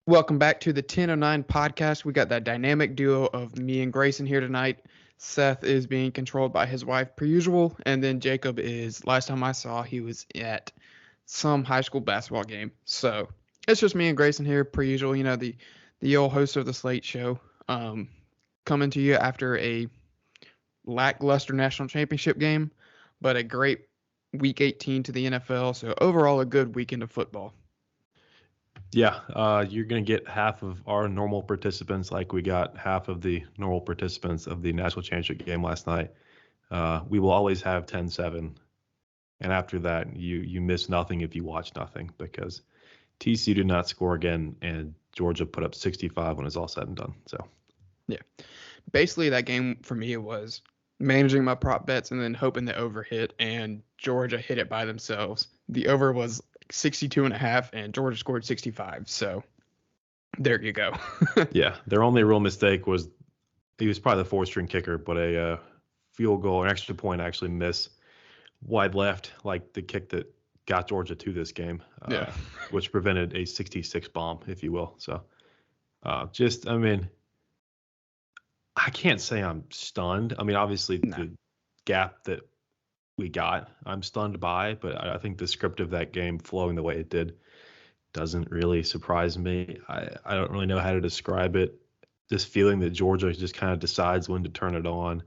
Welcome back to the 1009 podcast. We got that dynamic duo of me and Grayson here tonight. Seth is being controlled by his wife per usual, and then Jacob is, last time I saw, he was at some high school basketball game. So it's just me and Grayson here per usual, the old host of the Slate Show, coming to you after a lackluster national championship game, but a great week 18 to the NFL. So overall, a good weekend of football. Yeah, you're going to get half of our normal participants, like we got half of the normal participants of the national championship game last night. We will always have 10-7, and after that, you miss nothing if you watch nothing, because TCU did not score again, and Georgia put up 65 when it's all said and done. So, yeah, basically that game for me was managing my prop bets and then hoping the over hit, and Georgia hit it by themselves. The over was 62.5 and Georgia scored 65. So there you go. yeah, their only real mistake was he was probably the fourth-string kicker, but a field goal, an extra point actually missed wide left, like the kick that got Georgia to this game, which prevented a 66 bomb, if you will. So I can't say I'm stunned. I mean, obviously the gap that we got, I'm stunned by, but I think the script of that game flowing the way it did doesn't really surprise me. I don't really know how to describe it. This feeling that Georgia just kind of decides when to turn it on.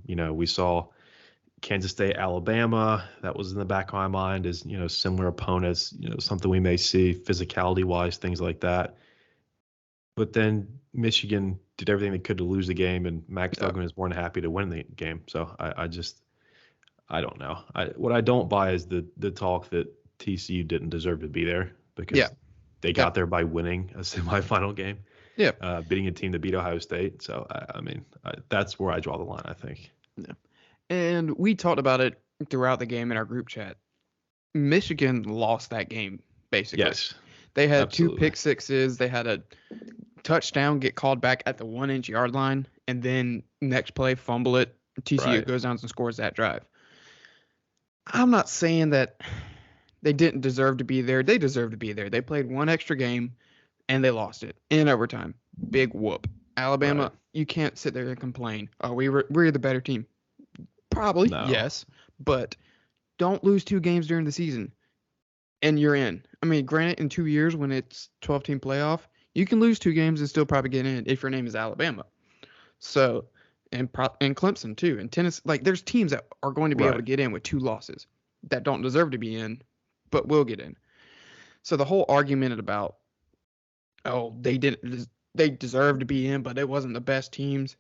We saw Kansas State, Alabama. That was in the back of my mind as, similar opponents, something we may see physicality wise, things like that. But then Michigan did everything they could to lose the game, and Max Duggan is more than happy to win the game. So I don't know. What I don't buy is the talk that TCU didn't deserve to be there, because they got there by winning a semifinal game. Yeah. Beating a team that beat Ohio State. So, that's where I draw the line, I think. Yeah. And we talked about it throughout the game in our group chat. Michigan lost that game, basically. Yes. They had two pick sixes. They had a touchdown get called back at the 1-inch yard line, and then next play, fumble it. TCU goes down and scores that drive. I'm not saying that they didn't deserve to be there. They deserve to be there. They played one extra game, and they lost it in overtime. Big whoop. Alabama, you can't sit there and complain. Oh, we're the better team. Probably, yes, but don't lose two games during the season, and you're in. I mean, granted, in 2 years when it's 12-team playoff, you can lose two games and still probably get in if your name is Alabama. So, and Clemson too, and Tennessee. Like, there's teams that are going to be able to get in with two losses that don't deserve to be in, but will get in. So the whole argument about, they deserved to be in, but it wasn't the best teams.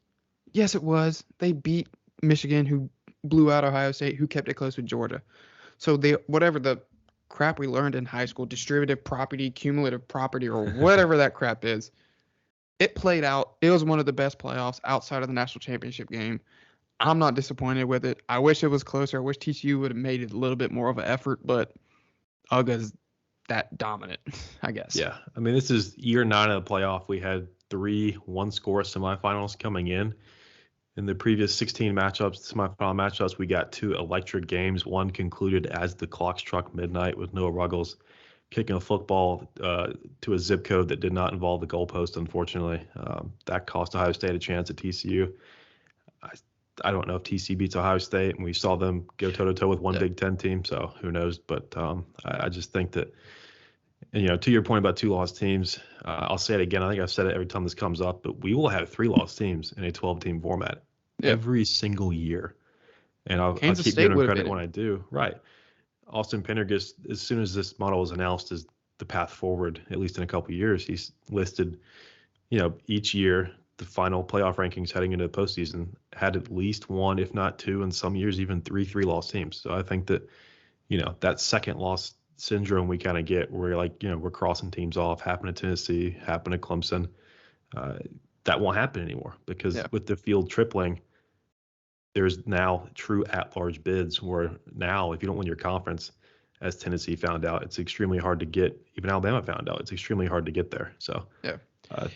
Yes, it was. They beat Michigan, who blew out Ohio State, who kept it close with Georgia. So whatever the crap we learned in high school, distributive property, cumulative property, or whatever that crap is, it played out. It was one of the best playoffs outside of the national championship game. I'm not disappointed with it. I wish it was closer. I wish TCU would have made it a little bit more of an effort, but UGA's that dominant, I guess. Yeah. I mean, this is year 9 of the playoff. We had 3 one-score semifinals coming in. In the previous 16 semifinal matchups, we got 2 electric games. One concluded as the clock struck midnight with Noah Ruggles kicking a football to a zip code that did not involve the goalpost, unfortunately. That cost Ohio State a chance at TCU. I don't know if TCU beats Ohio State, and we saw them go toe-to-toe with one Big Ten team, so who knows. But I just think that, to your point about 2 lost teams, I'll say it again. I think I've said it every time this comes up, but we will have 3 lost teams in a 12-team format every single year. And I'll keep giving them credit when I do. Right. Austin Pendergast, as soon as this model was announced as the path forward, at least in a couple of years, he's listed, each year the final playoff rankings heading into the postseason had at least 1, if not 2, and some years even 3 lost teams. So I think that, that second loss syndrome we kind of get, where we're crossing teams off, happened to Tennessee, happened to Clemson. That won't happen anymore, because with the field tripling, there's now true at-large bids, where now if you don't win your conference, as Tennessee found out, it's extremely hard to get. Even Alabama found out it's extremely hard to get there. So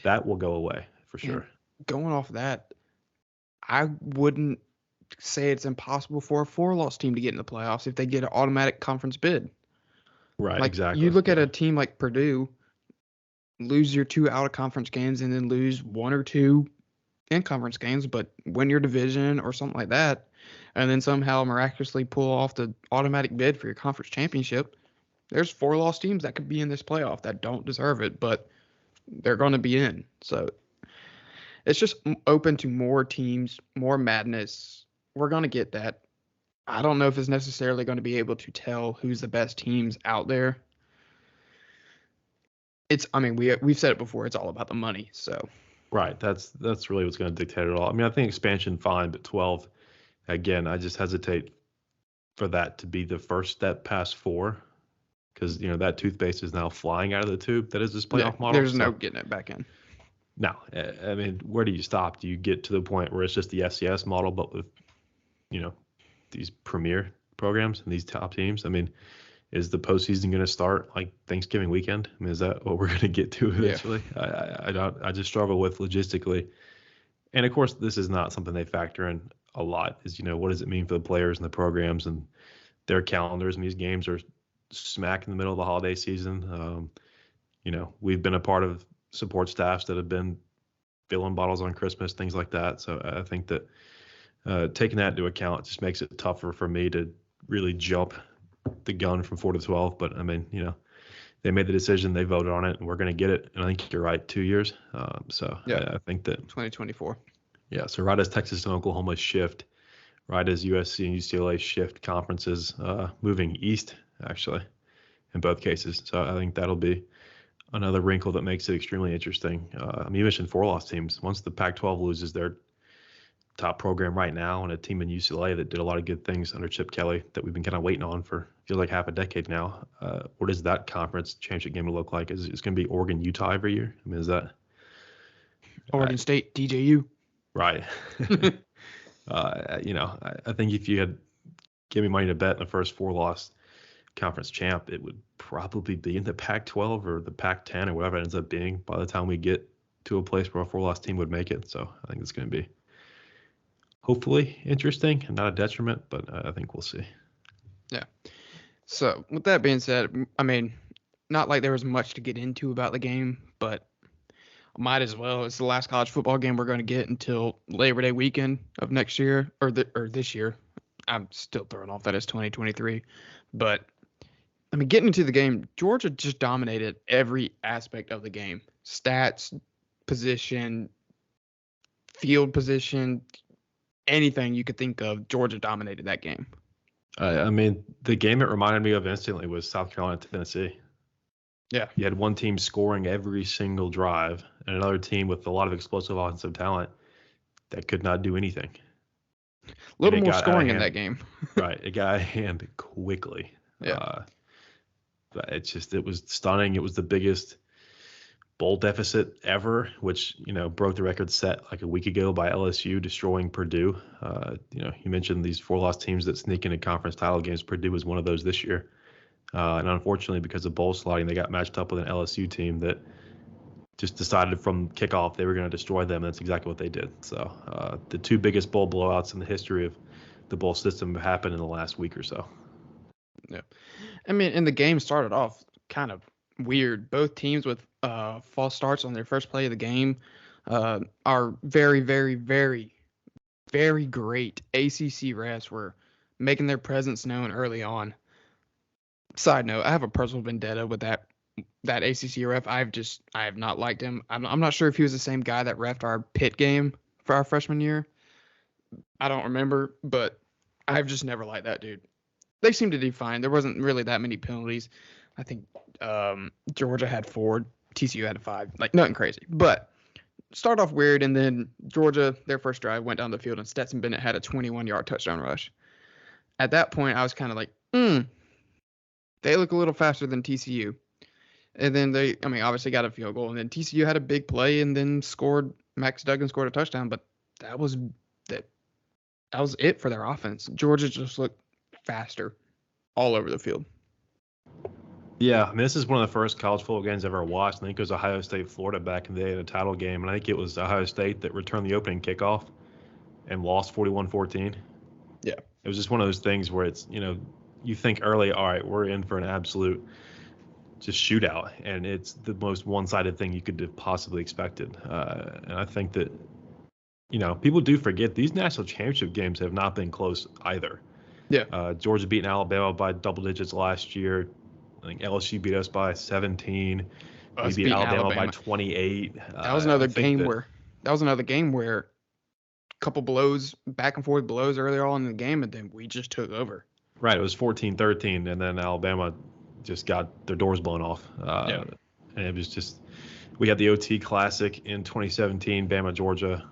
that will go away for sure. And going off that, I wouldn't say it's impossible for a 4-loss team to get in the playoffs if they get an automatic conference bid. Right, exactly. You look at a team like Purdue, lose your 2 out of conference games and then lose 1 or 2 in conference games, but win your division or something like that, and then somehow miraculously pull off the automatic bid for your conference championship. There's 4 lost teams that could be in this playoff that don't deserve it, but they're going to be in. So it's just open to more teams, more madness. We're going to get that. I don't know if it's necessarily going to be able to tell who's the best teams out there. We've said it before, it's all about the money. So right, that's really what's going to dictate it all. I mean, I think expansion fine, but 12, again, I just hesitate for that to be the first step past 4, because that toothpaste is now flying out of the tube. That is this playoff model. There's no getting it back in. No, I mean, where do you stop? Do you get to the point where it's just the FCS model, but with these premier programs and these top teams? I mean, is the postseason going to start like Thanksgiving weekend? I mean, is that what we're going to get to eventually? Yeah. I just struggle with logistically. And of course, this is not something they factor in a lot. Is what does it mean for the players and the programs and their calendars? And these games are smack in the middle of the holiday season. We've been a part of support staffs that have been filling bottles on Christmas, things like that. So I think that taking that into account just makes it tougher for me to really jump the gun from 4 to 12. But I mean, they made the decision, they voted on it, and we're going to get it. And I think you're right, 2 years. I think that 2024. Yeah. So right as Texas and Oklahoma shift, right as USC and UCLA shift conferences, moving east, actually, in both cases. So I think that'll be another wrinkle that makes it extremely interesting. You mentioned 4 loss teams. Once the Pac-12 loses their top program right now and a team in UCLA that did a lot of good things under Chip Kelly that we've been kind of waiting on for feels like half a decade now. What is that conference championship game to look like? Is it going to be Oregon, Utah every year? I mean, is that Oregon State, DJU? Right. I think if you had give me money to bet in the first 4 loss conference champ, it would probably be in the Pac-12 or the Pac-10 or whatever it ends up being by the time we get to a place where a 4 loss team would make it. So I think it's going to be hopefully interesting and not a detriment, but I think we'll see. Yeah. So with that being said, I mean, not like there was much to get into about the game, but might as well. It's the last college football game we're going to get until Labor Day weekend of next year or this year. I'm still throwing off that it's 2023, but I mean, getting into the game, Georgia just dominated every aspect of the game. Stats, position, field position, anything you could think of, Georgia dominated that game. I mean, the game it reminded me of instantly was South Carolina, Tennessee. Yeah. You had one team scoring every single drive and another team with a lot of explosive offensive talent that could not do anything. A little more scoring in that game. Right. It got out of hand quickly. Yeah. But it was stunning. It was the biggest bowl deficit ever, which, broke the record set like a week ago by LSU destroying Purdue. You mentioned these 4 loss teams that sneak into conference title games. Purdue was one of those this year. And unfortunately, because of bowl sliding, they got matched up with an LSU team that just decided from kickoff they were going to destroy them. And that's exactly what they did. So the 2 biggest bowl blowouts in the history of the bowl system happened in the last week or so. Yeah. I mean, and the game started off kind of weird. Both teams with false starts on their first play of the game are very, very, very, very great ACC refs were making their presence known early on. Side note, I have a personal vendetta with that ACC ref. I have not liked him. I'm not sure if he was the same guy that refed our Pitt game for our freshman year. I don't remember, but I've just never liked that dude. They seemed to do fine. There wasn't really that many penalties. I think Georgia had 4, TCU had 5. Like nothing crazy. But start off weird, and then Georgia, their first drive, went down the field, and Stetson Bennett had a 21-yard touchdown rush. At that point, I was kind of like, they look a little faster than TCU. And then they, obviously got a field goal, and then TCU had a big play, and then Max Duggan scored a touchdown, but that was it for their offense. Georgia just looked faster all over the field. Yeah, this is one of the first college football games I've ever watched. I think it was Ohio State, Florida back in the day in a title game, and I think it was Ohio State that returned the opening kickoff and lost 41-14. Yeah. It was just one of those things where it's, you think early, all right, we're in for an absolute just shootout, and it's the most one-sided thing you could have possibly expected. And I think that, people do forget these national championship games have not been close either. Yeah. Georgia beating Alabama by double digits last year. I think LSU beat us by 17. We beat Alabama by 28. That was another game where a couple blows, back and forth blows earlier on in the game, and then we just took over. Right. It was 14-13, and then Alabama just got their doors blown off. And it was just, we had the OT Classic in 2017, Bama, Georgia.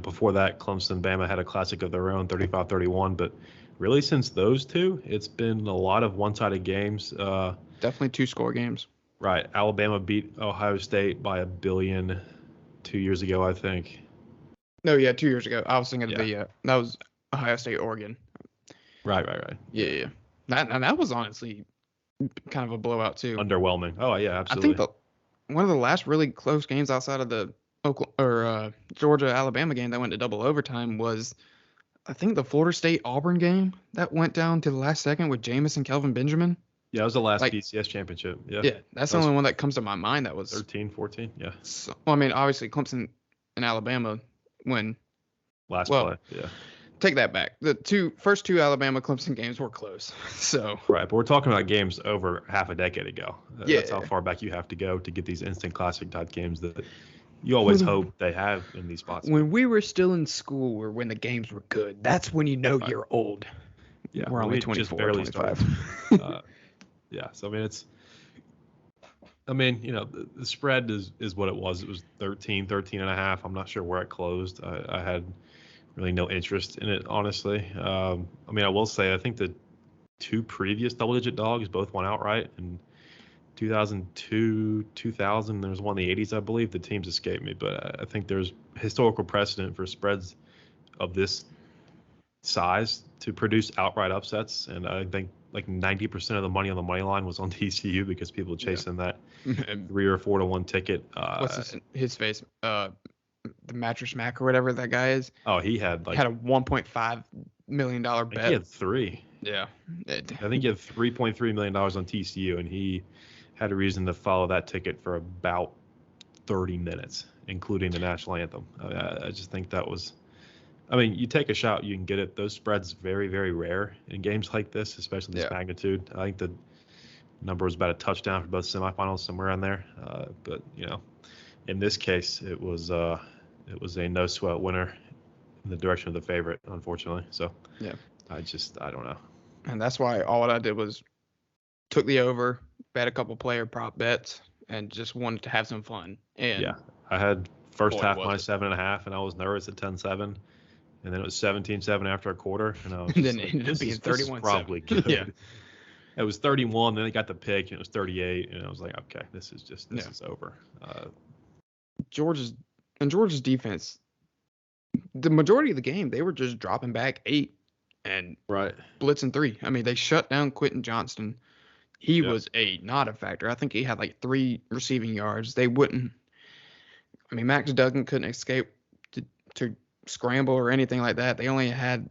Before that, Clemson, Bama had a classic of their own, 35-31. But really, since those two, it's been a lot of one-sided games. Definitely 2-score games. Right. Alabama beat Ohio State by 1 billion 2 years ago, I think. No, yeah, 2 years ago. I was thinking that was Ohio State, Oregon. Right. Yeah. That was honestly kind of a blowout too. Underwhelming. Oh yeah, absolutely. I think one of the last really close games outside of the Georgia-Alabama game that went to double overtime was, I think, the Florida State-Auburn game that went down to the last second with Jameis and Kelvin Benjamin. Yeah, it was the last BCS championship. Yeah, that's the only one that comes to my mind. That was 13, 14. Yeah. So, well, I mean, obviously Clemson and Alabama win. Play. Yeah. Take that back. The first two Alabama Clemson games were close. So right, but we're talking about games over half a decade ago. Yeah. That's how far back you have to go to get these instant classic type games that you always hope they have in these spots. When we were still in school, or when the games were good, that's when you know you're old. Yeah, we're only 24, barely 25. Yeah, so the spread is what it was. It was 13 and a half. I'm not sure where it closed. I had really no interest in it, honestly. I will say I think the two previous double-digit dogs both won outright in 2002, 2000. There was one in the 80s, I believe. The teams escaped me, but I think there's historical precedent for spreads of this size to produce outright upsets, and I think like 90% of the money on the money line was on TCU because people chasing that 3 or 4 to 1 ticket. What's his face? The Mattress Mac or whatever that guy is. Oh, he had a $1.5 million bet. He had 3. Yeah. I think he had $3.3 million on TCU, and he had a reason to follow that ticket for about 30 minutes, including the national anthem. I just think that was. You take a shot, you can get it. Those spreads very, very rare in games like this, especially this magnitude. I think the number was about a touchdown for both semifinals, somewhere on there. But in this case, it was a no sweat winner in the direction of the favorite, unfortunately. So I don't know. And that's why all I did was took the over, bet a couple player prop bets, and just wanted to have some fun. And I had first half minus 7.5, and I was nervous at 10-7. And then it was 17-7 after a quarter, and I was then it ended up being 31-7. Probably good. Yeah. It was 31, then they got the pick, and it was 38, and I was like, okay, this is over. Georgia's defense, the majority of the game, they were just dropping back 8 and blitzing 3. They shut down Quentin Johnston. He was not a factor. I think he had like 3 receiving yards. They wouldn't. Max Duggan couldn't escape to scramble or anything like that. They only had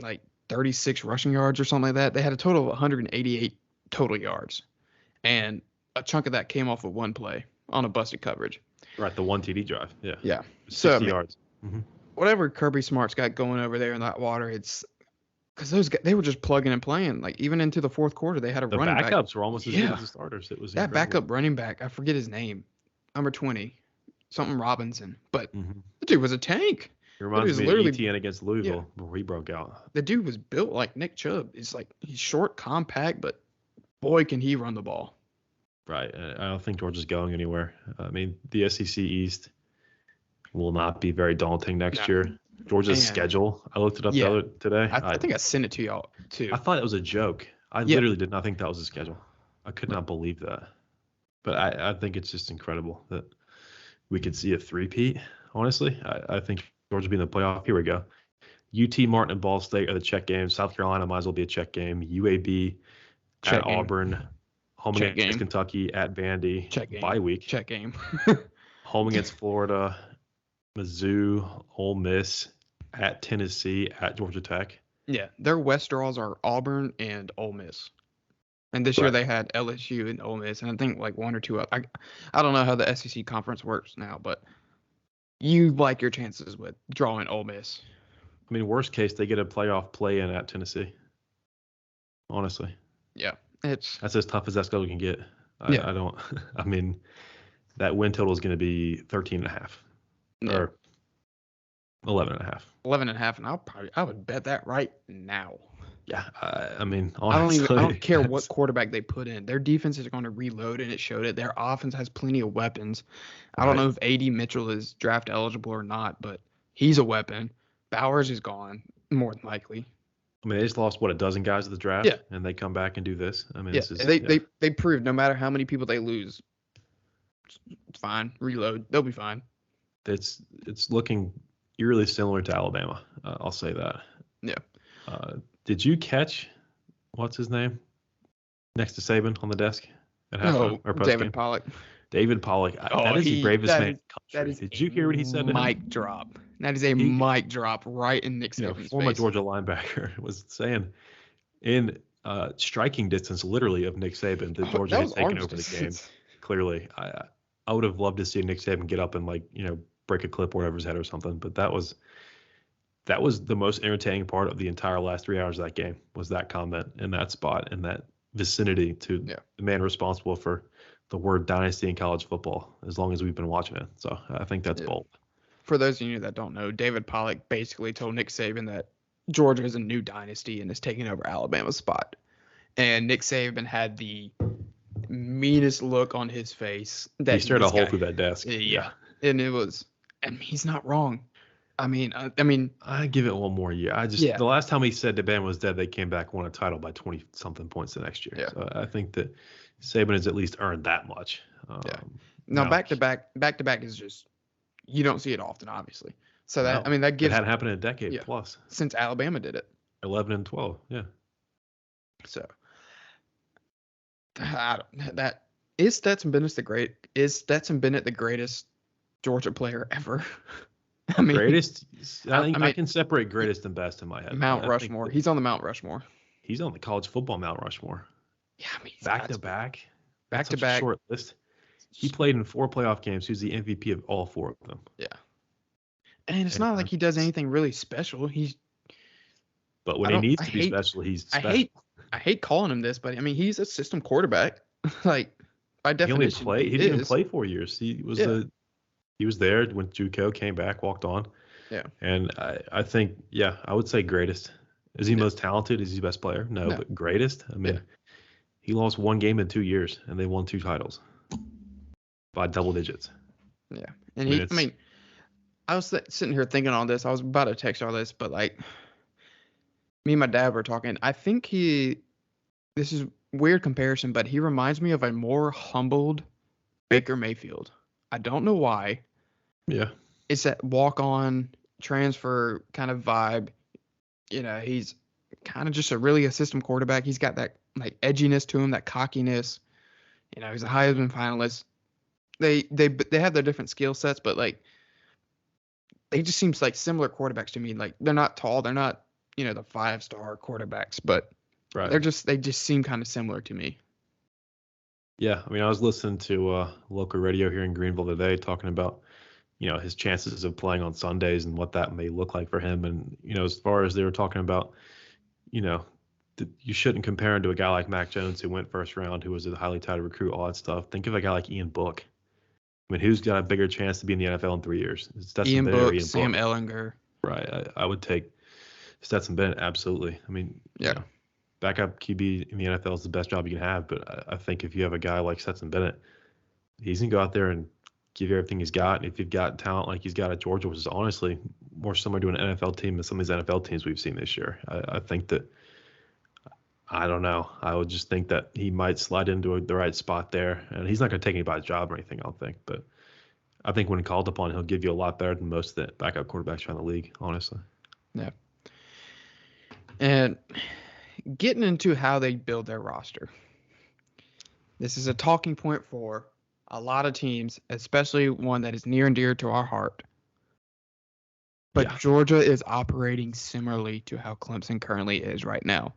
like 36 rushing yards or something like that. They had a total of 188 total yards, and a chunk of that came off of one play on a busted coverage. Right, the one TD drive. Yeah. 60 yards. Mm-hmm. Whatever Kirby Smart's got going over there in that water, it's because those guys, they were just plugging and playing. Like even into the fourth quarter, they had a running back. The backups were almost as good as the starters. It was that incredible. Backup running back. I forget his name, number 20, something Robinson, but the dude was a tank. It reminds me of ETN against Louisville where he broke out. The dude was built like Nick Chubb. He's short, compact, but boy, can he run the ball. Right. I don't think Georgia's going anywhere. The SEC East will not be very daunting next year. Georgia's schedule, I looked it up today. I think I sent it to y'all, too. I thought it was a joke. I literally did not think that was a schedule. I could not believe that. But I think it's just incredible that we could see a three-peat, honestly. I think Georgia will be in the playoff. Here we go. UT, Martin, and Ball State are the check games. South Carolina might as well be a check game. UAB check at game. Auburn. Home check against game. Kentucky at Vandy. Check game. Bye week. Check game. Home against Florida. Mizzou, Ole Miss, at Tennessee, at Georgia Tech. Yeah, their West draws are Auburn and Ole Miss. And this year they had LSU and Ole Miss, and I think like one or two. I don't know how the SEC conference works now, but you like your chances with drawing Ole Miss. I mean, worst case, they get a playoff play-in at Tennessee. Honestly. Yeah, that's as tough as that schedule can get. Yeah. I don't. I mean, that win total is going to be 13.5 or 11.5. 11.5, and I would bet that right now. Yeah, I mean, honestly, I don't care what quarterback they put in. Their defense is going to reload, and it showed it. Their offense has plenty of weapons. I don't know if A.D. Mitchell is draft eligible or not, but he's a weapon. Bowers is gone, more than likely. I mean, they just lost, a dozen guys at the draft, and they come back and do this. I mean, this is, they proved no matter how many people they lose, it's fine. Reload. They'll be fine. It's looking eerily similar to Alabama. I'll say that. Yeah. Did you catch what's his name next to Saban on the desk at halftime or post-game? David Pollock. David Pollock. That is the bravest man in the country. Did you hear what he said? Mic drop. That is a mic drop right in Nick Saban's face. Former Georgia linebacker was saying in striking distance, literally, of Nick Saban, that Georgia had taken over the game. Clearly, I would have loved to see Nick Saban get up and break a clip or whatever's head or something. But that was the most entertaining part of the entire last 3 hours of that game, was that comment in that spot in that vicinity to the man responsible for the word dynasty in college football, as long as we've been watching it. So I think that's bold. For those of you that don't know, David Pollock basically told Nick Saban that Georgia is a new dynasty and is taking over Alabama's spot. And Nick Saban had the meanest look on his face. That he stared a hole through that desk. Yeah. And he's not wrong. I mean, I give it one more year. The last time he said the band was dead, they came back, won a title by 20-something points the next year. Yeah. So I think that Saban has at least earned that much. Now, back to back is just, you don't see it often, obviously. So that gives. It hadn't happened in a decade plus since Alabama did it. 11 and 12. Yeah. So is Stetson Bennett the greatest Georgia player ever? I mean, greatest. I can separate greatest and best in my head. Mount Rushmore. He's on the Mount Rushmore. He's on the college football Mount Rushmore. Yeah, I mean, back to back. Short list. He played in 4 playoff games. He was the MVP of all 4 of them. Yeah. And it's not like he does anything really special. But when he needs to be special, he's special. I hate calling him this, but I mean, he's a system quarterback. Like, by definition, he didn't even play 4 years. He was he was there when JUCO came back, walked on. Yeah. And I think, I would say greatest. Is he most talented? Is he best player? No, but greatest. I mean, he lost 1 game in 2 years, and they won 2 titles by double digits. Yeah. And I was sitting here thinking on this. I was about to text all this, but me and my dad were talking. I think this is weird comparison, but he reminds me of a more humbled Baker Mayfield. I don't know why. Yeah. It's that walk-on transfer kind of vibe. He's kind of just a system quarterback. He's got that edginess to him, that cockiness. He's a Heisman finalist. They have their different skill sets, but they just seem like similar quarterbacks to me. They're not tall, they're not the 5-star quarterbacks, but they just seem kind of similar to me. Yeah, I mean, I was listening to local radio here in Greenville today talking about, his chances of playing on Sundays and what that may look like for him. And, as far as they were talking about, you shouldn't compare him to a guy like Mac Jones who went first round, who was a highly touted recruit, all that stuff. Think of a guy like Ian Book. I mean, who's got a bigger chance to be in the NFL in 3 years? Ian Book, Sam Ehlinger. Right. I would take Stetson Bennett, absolutely. I mean, backup QB in the NFL is the best job you can have. But I think if you have a guy like Stetson Bennett, he's going to go out there and give you everything he's got. And if you've got talent like he's got at Georgia, which is honestly more similar to an NFL team than some of these NFL teams we've seen this year, I think that, I don't know. I would just think that he might slide into the right spot there. And he's not going to take anybody's job or anything, I don't think. But I think when called upon, he'll give you a lot better than most of the backup quarterbacks around the league, honestly. Yeah. And getting into how they build their roster. This is a talking point for a lot of teams, especially one that is near and dear to our heart. But Georgia is operating similarly to how Clemson currently is right now.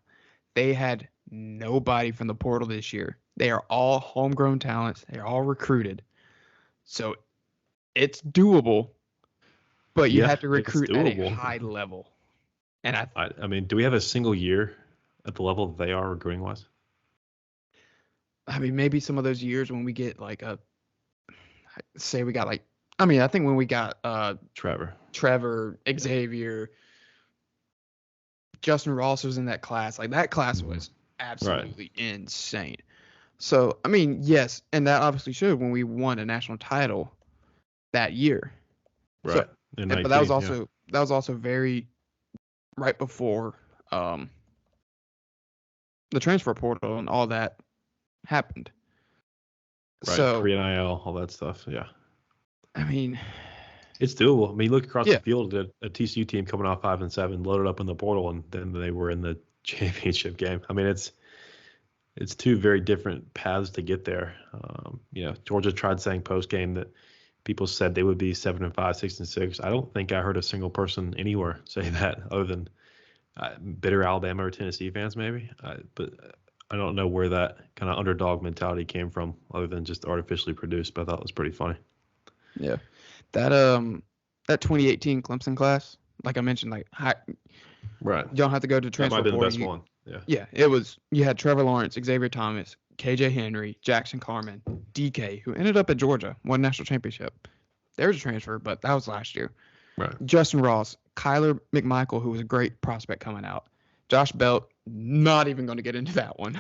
They had nobody from the portal this year. They are all homegrown talents. They're all recruited. So it's doable, but you have to recruit at a high level. And I mean, do we have a single year at the level that they are recruiting wise? I mean, maybe some of those years when we get like say we got like, I mean, I think when we got Trevor, Xavier, Justin Ross was in that class. Like that class was absolutely insane. So, I mean, yes, and that obviously showed when we won a national title that year. Right. So, but that was also very right before the transfer portal and all that happened. Right. So, pre-NIL, all that stuff. Yeah. I mean, it's doable. I mean, you look across the field at a TCU team coming off 5-7, loaded up in the portal, and then they were in the championship game. I mean, it's two very different paths to get there. Georgia tried saying post game that people said they would be 7-5, 6-6. I don't think I heard a single person anywhere say that, other than bitter Alabama or Tennessee fans, maybe. But I don't know where that kind of underdog mentality came from, other than just artificially produced. But I thought it was pretty funny. Yeah, that 2018 Clemson class, like I mentioned, right. You don't have to go to transfer portal. That might be the best one. Yeah, it was. You had Trevor Lawrence, Xavier Thomas, KJ Henry, Jackson Carman, DK, who ended up at Georgia, won national championship. There's a transfer, but that was last year. Right. Justin Ross, Kyler McMichael, who was a great prospect coming out. Josh Belt, not even going to get into that one.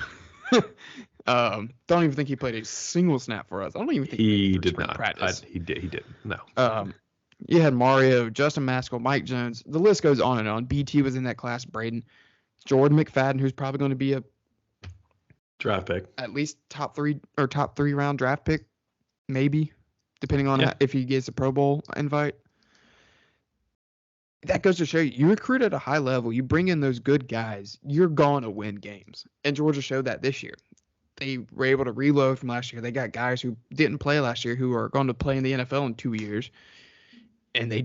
Don't even think he played a single snap for us. I don't even think he did not practice. He did. No. You had Mario, Justin Maskell, Mike Jones. The list goes on and on. BT was in that class. Braden, Jordan McFadden, who's probably going to be a draft pick, at least top 3 round draft pick, maybe, depending on if he gets a Pro Bowl invite. That goes to show you recruit at a high level. You bring in those good guys, you're going to win games. And Georgia showed that this year. They were able to reload from last year. They got guys who didn't play last year who are going to play in the NFL in 2 years. And they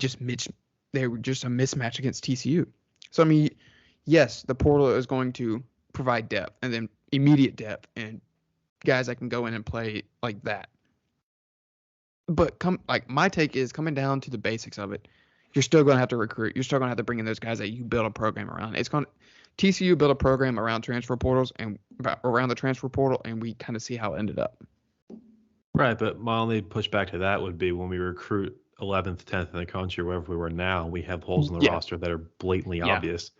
were just a mismatch against TCU. So, I mean, yes, the portal is going to provide depth and then immediate depth and guys that can go in and play like that. But my take is coming down to the basics of it. You're still going to have to recruit. You're still going to have to bring in those guys that you build a program around. TCU built a program around transfer portals and around the transfer portal, and we kind of see how it ended up. Right, but my only pushback to that would be when we recruit 11th, 10th in the country, wherever we were now, we have holes in the roster that are blatantly obvious.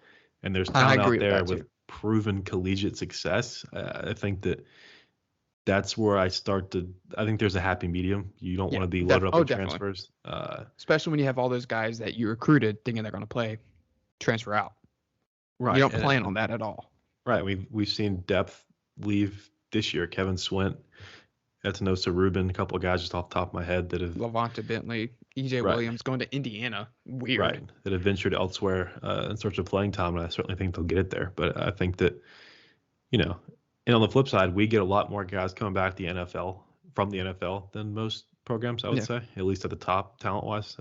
And there's talent out there with proven collegiate success. I think that's where I think there's a happy medium. You don't want to be loaded up with transfers. Especially when you have all those guys that you recruited thinking they're going to play transfer out. Right. You don't plan on that at all. Right. We've seen depth leave this year. Kevin Swint, Etanosa Rubin, a couple of guys just off the top of my head that have Levante Bentley, EJ Williams going to Indiana. Weird. Right. That have ventured elsewhere in search of playing time, and I certainly think they'll get it there. But I think that, and on the flip side, we get a lot more guys coming back to the NFL from the NFL than most programs, I would say, at least at the top talent-wise.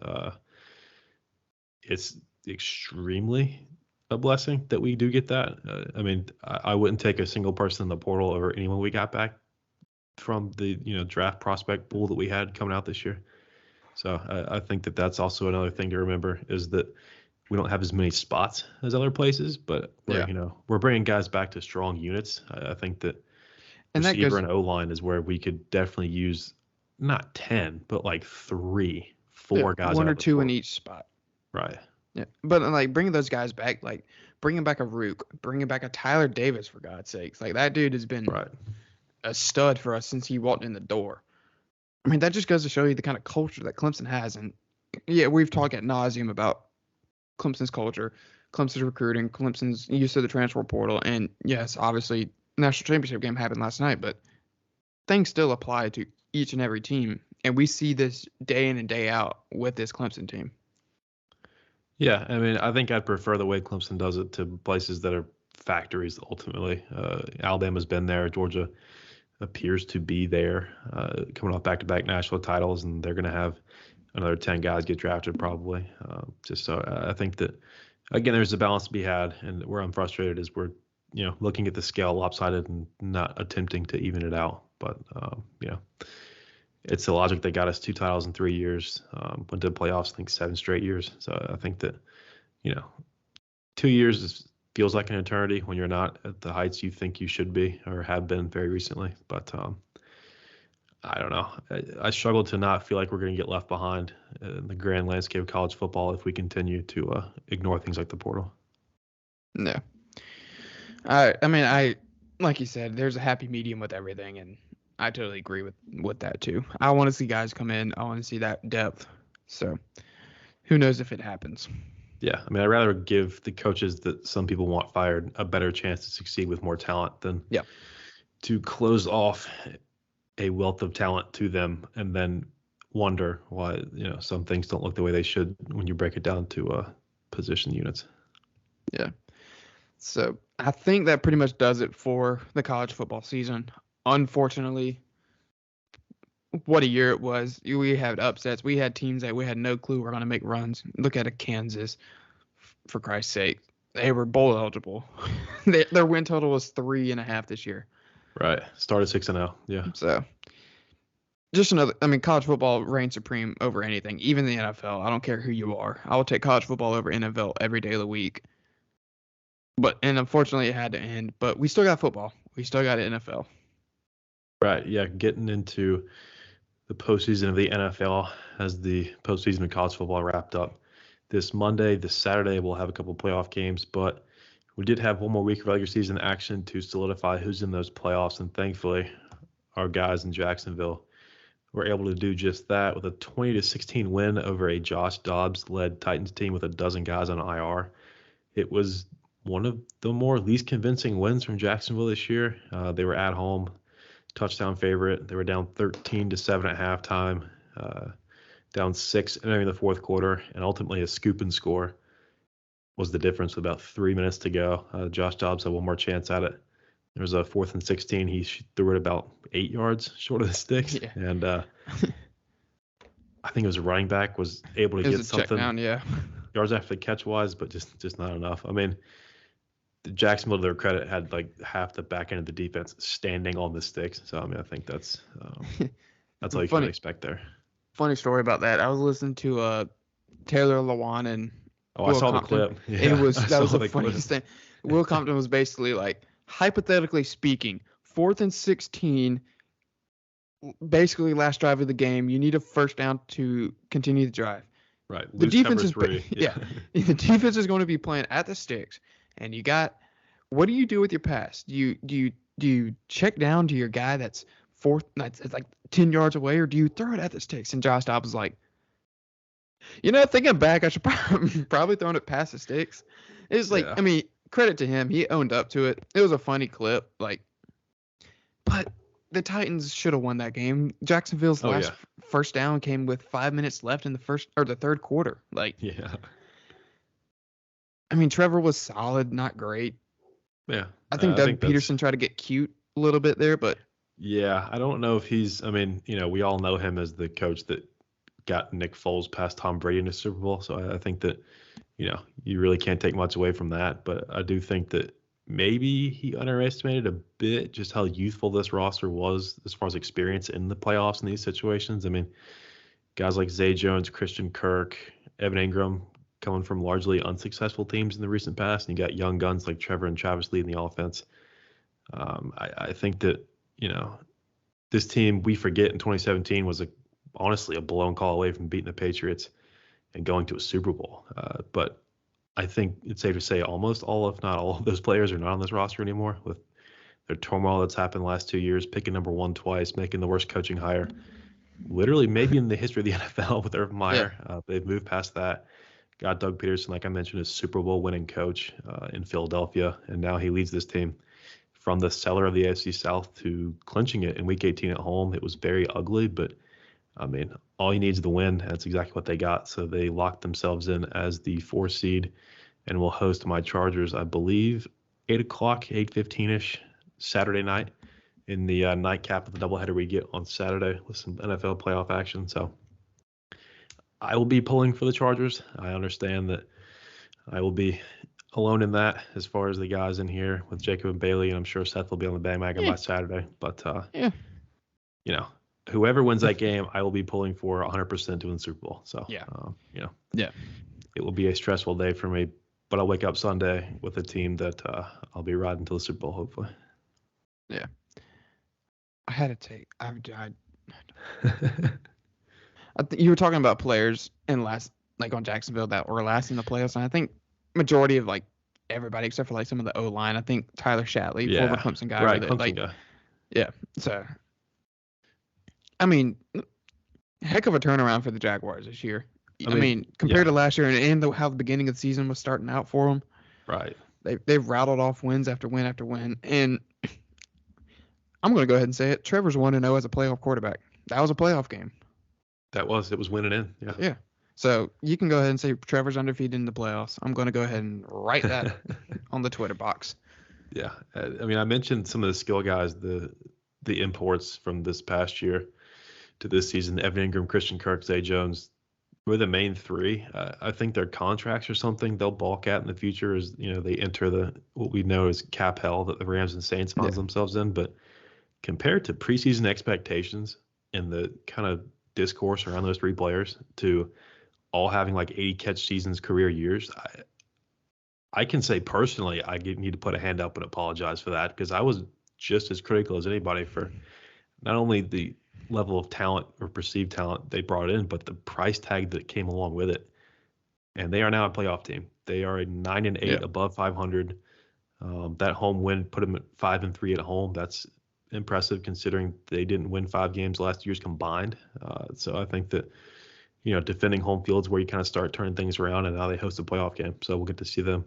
It's extremely a blessing that we do get that. I mean, I wouldn't take a single person in the portal over anyone we got back from the draft prospect pool that we had coming out this year. So I think that that's also another thing to remember, is that we don't have as many spots as other places, but we're bringing guys back to strong units. I think that receiver and O-line is where we could definitely use not 10, but like 3, 4 guys. 1 or 2 in each spot. Right. Yeah, but bringing those guys back, bringing back a Rook, bringing back a Tyler Davis, for God's sakes, that dude has been a stud for us since he walked in the door. I mean, that just goes to show you the kind of culture that Clemson has. And we've talked ad nauseum about Clemson's culture, Clemson's recruiting, Clemson's use of the transfer portal, and yes, obviously, national championship game happened last night, but things still apply to each and every team, and we see this day in and day out with this Clemson team. Yeah, I mean, I think I'd prefer the way Clemson does it to places that are factories ultimately. Alabama's been there. Georgia appears to be there, coming off back-to-back national titles, and they're going to have another 10 guys get drafted probably. I think that, again, there's a balance to be had, and where I'm frustrated is we're looking at the scale lopsided and not attempting to even it out. But, it's the logic that got us 2 titles in 3 years. Went to the playoffs, I think 7 straight years. So I think that, 2 years feels like an eternity when you're not at the heights you think you should be or have been very recently. But I don't know. I struggle to not feel like we're going to get left behind in the grand landscape of college football if we continue to ignore things like the portal. No. I mean, like you said, there's a happy medium with everything, and I totally agree with that too. I want to see guys come in. I want to see that depth. So who knows if it happens. Yeah, I mean, I'd rather give the coaches that some people want fired a better chance to succeed with more talent than to close off a wealth of talent to them and then wonder why some things don't look the way they should when you break it down to position units. Yeah. So I think that pretty much does it for the college football season. Unfortunately, what a year it was. We had upsets. We had teams that we had no clue were going to make runs. Look at Kansas, for Christ's sake. They were bowl eligible. Their win total was 3.5 this year. Right. Started 6-0. Yeah. So just college football reigns supreme over anything, even the NFL. I don't care who you are. I will take college football over NFL every day of the week. And unfortunately, it had to end. But we still got football. We still got NFL. Right. Yeah. Getting into the postseason of the NFL as the postseason of college football wrapped up this Monday. This Saturday, we'll have a couple playoff games, but we did have one more week of regular season action to solidify who's in those playoffs. And thankfully, our guys in Jacksonville were able to do just that with a 20-16 win over a Josh Dobbs-led Titans team with a dozen guys on IR. It was one of the more least convincing wins from Jacksonville this year. They were at home, touchdown favorite. They were down 13-7 at halftime, down 6 entering the fourth quarter, and ultimately a scoop and score was the difference with about 3 minutes to go. Josh Dobbs had one more chance at it. There was a 4th and 16. He threw it about 8 yards short of the sticks, and I think it was a running back was able to get something. Check down, yeah. Yards after the catch wise, but just not enough. I mean, Jacksonville, to their credit, had like half the back end of the defense standing on the sticks. So I mean, I think that's all you can expect there. Funny story about that. I was listening to Taylor Lewan and I saw Compton. The clip. Yeah, that was the funniest thing. Will Compton was basically like, hypothetically speaking, 4th and 16, basically last drive of the game. You need a first down to continue the drive. Right. The defense is the defense is going to be playing at the sticks, and what do you do with your pass? Do you check down to your guy that's it's like 10 yards away, or do you throw it at the sticks? And Josh Dobbs was like, thinking back, I should probably throw it past the sticks. It's like, I mean, credit to him, he owned up to it. It was a funny clip, but the Titans should have won that game. Jacksonville's last first down came with 5 minutes left in the third quarter. I mean, Trevor was solid, not great. Yeah. I think Doug Peterson tried to get cute a little bit there, but yeah, I don't know if we all know him as the coach that got Nick Foles past Tom Brady in the Super Bowl. So I think that, you really can't take much away from that. But I do think that maybe he underestimated a bit just how youthful this roster was as far as experience in the playoffs in these situations. I mean, guys like Zay Jones, Christian Kirk, Evan Ingram coming from largely unsuccessful teams in the recent past, and you got young guns like Trevor and Travis leading the offense. I think that, this team, we forget in 2017 was honestly a blown call away from beating the Patriots and going to a Super Bowl. But I think it's safe to say almost all, if not all, of those players are not on this roster anymore with their turmoil that's happened the last 2 years, picking number 1 twice, making the worst coaching hire, literally maybe in the history of the NFL with Urban Meyer. Yeah. They've moved past that. Got Doug Peterson, like I mentioned, a Super Bowl winning coach in Philadelphia, and now he leads this team from the cellar of the AFC South to clinching it in Week 18 at home. It was very ugly, but I mean, all you need is the win. That's exactly what they got. So they locked themselves in as the 4 seed and will host my Chargers, I believe, 8 o'clock, 8:15-ish Saturday night in the nightcap of the doubleheader we get on Saturday with some NFL playoff action. So I will be pulling for the Chargers. I understand that I will be alone in that as far as the guys in here with Jacob and Bailey, and I'm sure Seth will be on the bandwagon by Saturday. But whoever wins that game, I will be pulling for 100% to win the Super Bowl. So it will be a stressful day for me, but I'll wake up Sunday with a team that I'll be riding to the Super Bowl, hopefully. Yeah. I had to take. You were talking about players on Jacksonville that were last in the playoffs, and I think majority of everybody except for some of the O-line. I think Tyler Shatley, former Clemson guy, right? Clemson guy. Yeah. So, I mean, heck of a turnaround for the Jaguars this year. I mean compared to last year and how the beginning of the season was starting out for them. Right. They've rattled off wins after win after win, and I'm going to go ahead and say it. Trevor's 1-0 as a playoff quarterback. That was a playoff game. It was winning in. Yeah. Yeah. So you can go ahead and say Trevor's undefeated in the playoffs. I'm going to go ahead and write that on the Twitter box. Yeah. I mean, I mentioned some of the skill guys, the imports from this past year to this season, Evan Ingram, Christian Kirk, Zay Jones, were the main three. I think their contracts or something they'll balk at in the future as, they enter what we know as cap hell that the Rams and Saints find themselves in. But compared to preseason expectations and the kind of discourse around those three players to all having 80 catch seasons, career years, I can say personally I need to put a hand up and apologize for that, because I was just as critical as anybody for not only the level of talent or perceived talent they brought in, but the price tag that came along with it. And they are now a playoff team. They are a 9-8 above 500. That home win put them at 5-3 at home. That's impressive considering they didn't win 5 games last year's combined. So I think that, defending home fields where you kind of start turning things around, and now they host a playoff game. So we'll get to see them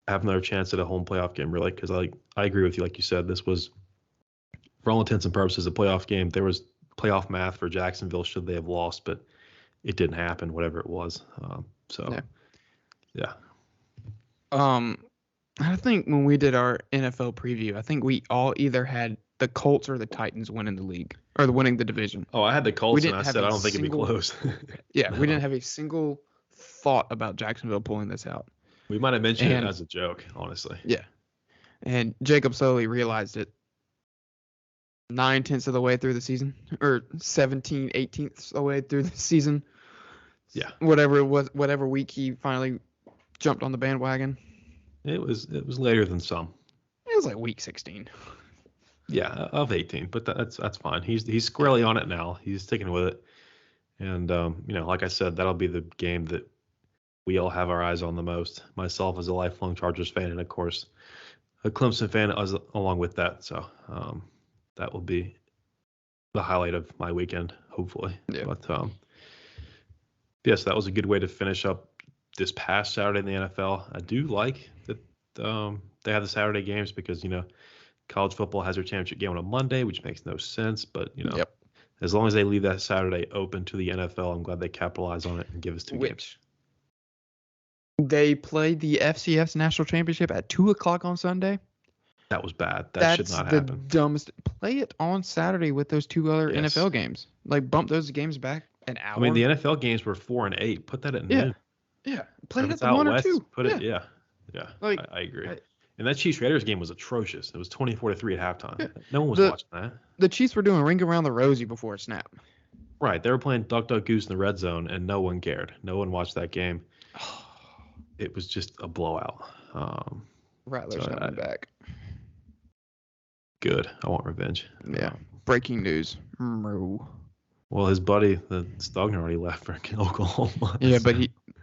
have another chance at a home playoff game, really, because I agree with you. Like you said, this was, for all intents and purposes, a playoff game. There was playoff math for Jacksonville should they have lost, but it didn't happen, whatever it was. I think when we did our NFL preview, I think we all either had the Colts or the Titans winning the league or winning the division. Oh, I had the Colts, and I said I don't think it'd be close. We didn't have a single thought about Jacksonville pulling this out. We might have mentioned it as a joke, honestly. Yeah. And Jacob slowly realized it 9/10 of the way through the season, or 17/18 of the way through the season. Yeah. Whatever it was, whatever week he finally jumped on the bandwagon. It was later than some. It was week 16. Yeah, of 18, but that's fine. He's squarely on it now. He's sticking with it. And like I said, that'll be the game that we all have our eyes on the most. Myself as a lifelong Chargers fan, and of course a Clemson fan along with that. So that will be the highlight of my weekend, hopefully. Yeah. But yes, that was a good way to finish up this past Saturday in the NFL. I do like that they have the Saturday games because, college football has their championship game on a Monday, which makes no sense. But, as long as they leave that Saturday open to the NFL, I'm glad they capitalize on it and give us 2 games. They played the FCS National Championship at 2 o'clock on Sunday. That was bad. That should not happen. That's the dumbest. Play it on Saturday with those 2 other NFL games. Bump those games back an hour. I mean, the NFL games were 4 and 8. Put that at noon. Yeah. Play it at the 1 or 2. Put it. Yeah. I agree. And that Chiefs Raiders game was atrocious. It was 24-3 at halftime. Yeah. No one was watching that. The Chiefs were doing ring around the rosy before a snap. Right. They were playing duck, duck, goose in the red zone, and no one cared. No one watched that game. It was just a blowout. Rattler's coming back. Good. I want revenge. Yeah. Breaking news. Well, his buddy, the Stogner, already left for Oklahoma. Yeah,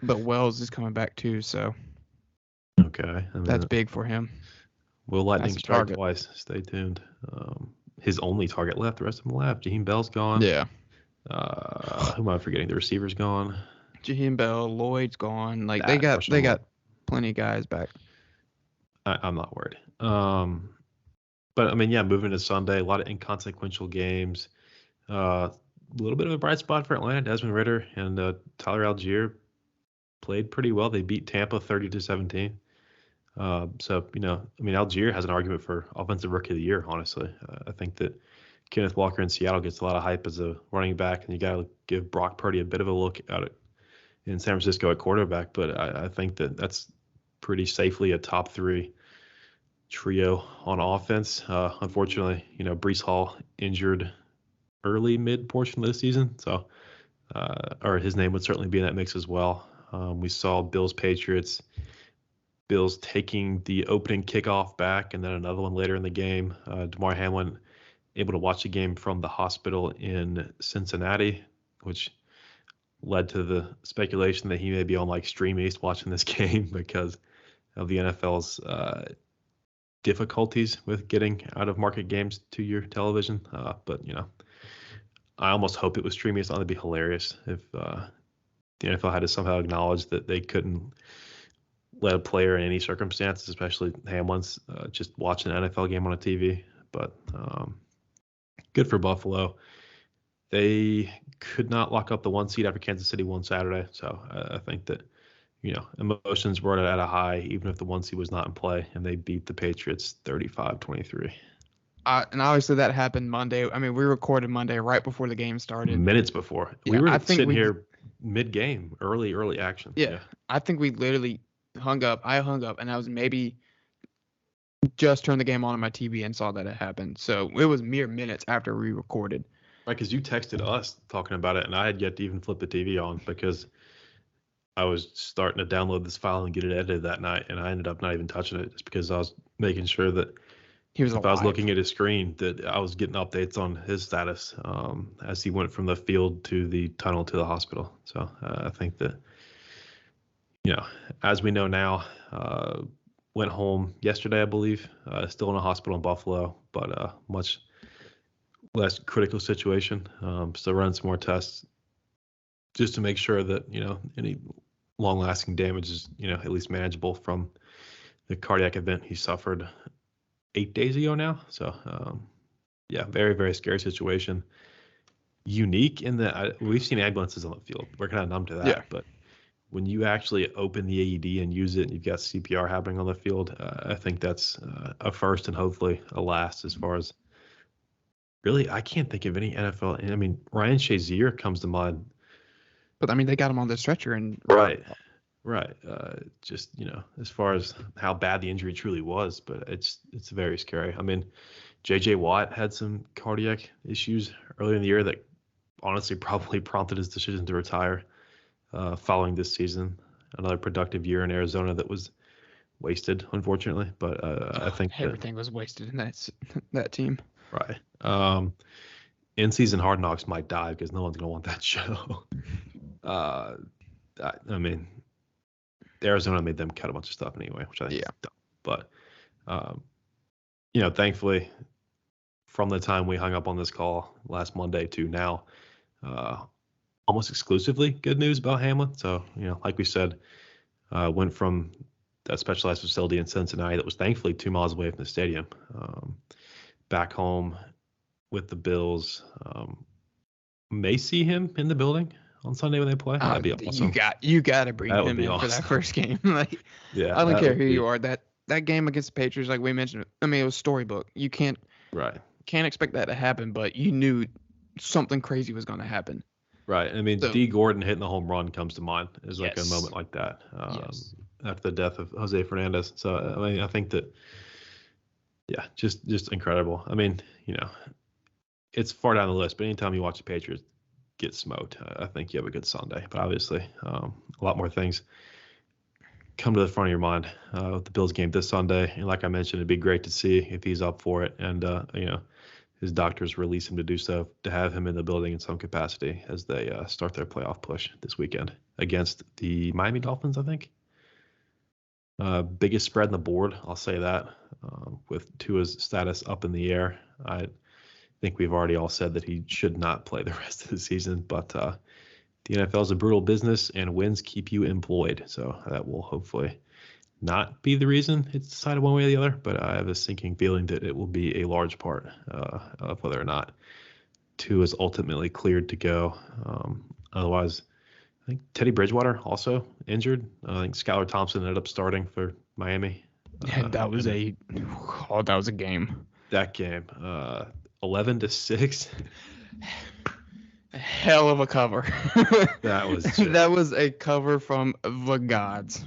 but Wells is coming back too, so. Okay. That's big for him. Will Lightning strike twice? Stay tuned. His only target left. The rest of them left. Jaheim Bell's gone. Yeah. Who am I forgetting? The receiver's gone. Jaheim Bell, Lloyd's gone. They got plenty of guys back. I'm not worried. But I mean, moving to Sunday, a lot of inconsequential games. A little bit of a bright spot for Atlanta. Desmond Ridder and Tyler Algier played pretty well. They beat Tampa 30-17. So, Algier has an argument for Offensive Rookie of the Year, honestly. I think that Kenneth Walker in Seattle gets a lot of hype as a running back, and you got to give Brock Purdy a bit of a look at it in San Francisco at quarterback. But I think that's pretty safely a top 3 trio on offense. Unfortunately, Breece Hall injured early mid portion of the season, so or his name would certainly be in that mix as well. We saw Bills taking the opening kickoff back, and then another one later in the game. Damar Hamlin able to watch the game from the hospital in Cincinnati, which led to the speculation that he may be on like Stream East watching this game because of the NFL's difficulties with getting out of market games to your television. But I almost hope it was Stream East. It'd be hilarious if the NFL had to somehow acknowledge that they couldn't let a player in any circumstances, especially Hamlin's, just watching an NFL game on a TV. But good for Buffalo. They could not lock up the 1 seed after Kansas City won Saturday. So I think that, emotions were at a high, even if the 1 seed was not in play, and they beat the Patriots 35-23. And obviously that happened Monday. I mean, we recorded Monday right before the game started. Minutes before. Yeah, we were sitting here mid-game, early action. Yeah. I think we literally hung up. I hung up, and I was maybe just turned the game on my TV and saw that it happened. So it was mere minutes after we recorded. Right, because you texted us talking about it, and I had yet to even flip the TV on because I was starting to download this file and get it edited that night, and I ended up not even touching it just because I was making sure that if I was looking at his screen that I was getting updates on his status as he went from the field to the tunnel to the hospital. So I think that, as we know now, went home yesterday, I believe, still in a hospital in Buffalo, but much less critical situation. Still running some more tests just to make sure that, any long-lasting damage is, at least manageable from the cardiac event he suffered 8 days ago now. So, very, very scary situation. Unique in that we've seen ambulances on the field. We're kind of numb to that. Yeah. But when you actually open the AED and use it and you've got CPR happening on the field, I think that's a first and hopefully a last as far as really, I can't think of any NFL. I mean, Ryan Shazier comes to mind. But, I mean, they got him on the stretcher. And Right. Just, as far as how bad the injury truly was, but it's very scary. I mean, J.J. Watt had some cardiac issues earlier in the year that honestly probably prompted his decision to retire following this season. Another productive year in Arizona that was wasted, unfortunately. But I think everything was wasted in that team. Right. In-season Hard Knocks might die because no one's going to want that show. I mean, Arizona made them cut a bunch of stuff anyway, which I think is dumb. But, thankfully, from the time we hung up on this call last Monday to now, almost exclusively good news about Hamlin. So, like we said, went from that specialized facility in Cincinnati that was thankfully 2 miles away from the stadium, back home with the Bills. May see him in the building on Sunday when they play. That'd be awesome. You got to bring him in for that first game. I don't care who you are. That game against the Patriots, like we mentioned, I mean, it was storybook. You can't expect that to happen, but you knew something crazy was going to happen. Right. I mean, D. Gordon hitting the home run comes to mind as like a moment like that after the death of Jose Fernandez. So, I mean, I think that, just incredible. I mean, it's far down the list, but anytime you watch the Patriots get smoked, I think you have a good Sunday. But obviously, a lot more things come to the front of your mind with the Bills game this Sunday. And like I mentioned, it'd be great to see if he's up for it and, his doctors release him to do so, to have him in the building in some capacity as they start their playoff push this weekend against the Miami Dolphins, I think. Biggest spread on the board, I'll say that, with Tua's status up in the air. I think we've already all said that he should not play the rest of the season, but the NFL is a brutal business and wins keep you employed. So that will hopefully not be the reason it's decided one way or the other, but I have a sinking feeling that it will be a large part of whether or not Tua is ultimately cleared to go. Otherwise, I think Teddy Bridgewater also injured. I think Skylar Thompson ended up starting for Miami. That was a game. That game, 11-6. Hell of a cover. That was that was a cover from the gods.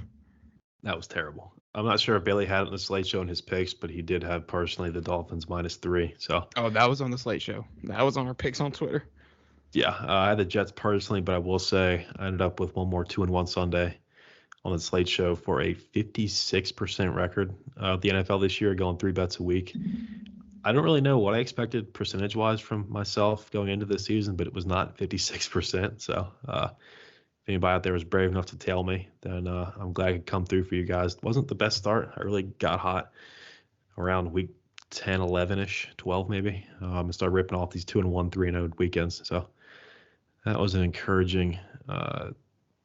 That was terrible. I'm not sure if Bailey had it in the Slate Show in his picks, but he did have personally the Dolphins -3. So that was on the Slate Show. That was on our picks on Twitter. yeah, I had the Jets personally, but I will say I ended up with one more 2-1 Sunday on the Slate Show for a 56% record of the NFL this year, going 3 bets a week. I don't really know what I expected percentage-wise from myself going into the season, but it was not 56%. So if anybody out there was brave enough to tell me, then I'm glad I could come through for you guys. It wasn't the best start. I really got hot around week 10, 11-ish, 12 maybe. And started ripping off these 2-1, 3-0 weekends. So that was an encouraging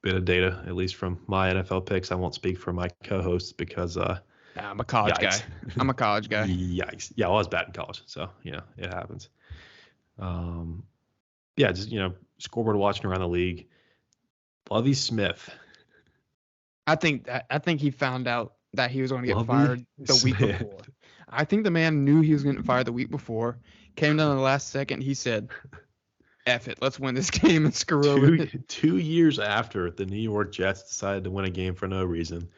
bit of data, at least from my NFL picks. I won't speak for my co-hosts because I'm a college guy. I'm a college guy. Yikes. Yeah, I was bad in college, so it happens. Just scoreboard watching around the league. Lovie Smith. I think he found out that he was going to get fired the week before. I think the man knew he was getting fired the week before. Came down to the last second. He said, F it, let's win this game and screw over it. 2 years after the New York Jets decided to win a game for no reason,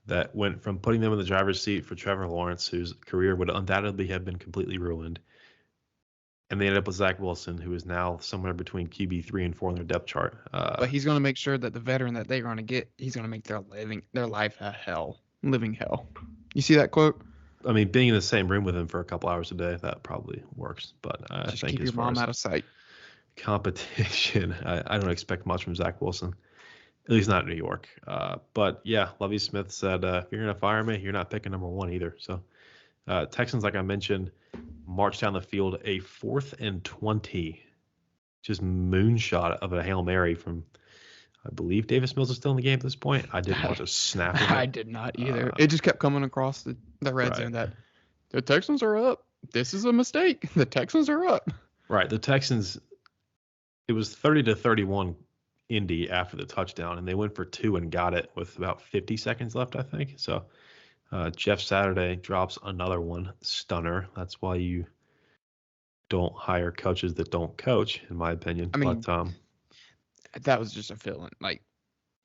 that went from putting them in the driver's seat for Trevor Lawrence, whose career would undoubtedly have been completely ruined, and they ended up with Zach Wilson, who is now somewhere between QB 3 and 4 on their depth chart. But he's going to make sure that the veteran that they're going to get, he's going to make their life a hell, living hell. You see that quote? I mean, being in the same room with him for a couple hours a day, that probably works. But I think keep your mom out of sight. Competition, I don't expect much from Zach Wilson, at least not in New York. But yeah, Lovie Smith said, if you're going to fire me, you're not picking number 1 either. So Texans, like I mentioned, marched down the field a 4th and 20, just moonshot of a Hail Mary from, I believe Davis Mills is still in the game at this point. I didn't watch a snap of it. I did not either. It just kept coming across the red zone that the Texans are up. This is a mistake. The Texans are up. Right. The Texans, it was 30-31 Indy after the touchdown, and they went for 2 and got it with about 50 seconds left, I think. So Jeff Saturday drops another one. Stunner. That's why you don't hire coaches that don't coach, in my opinion. I mean, that was just a feeling. Like,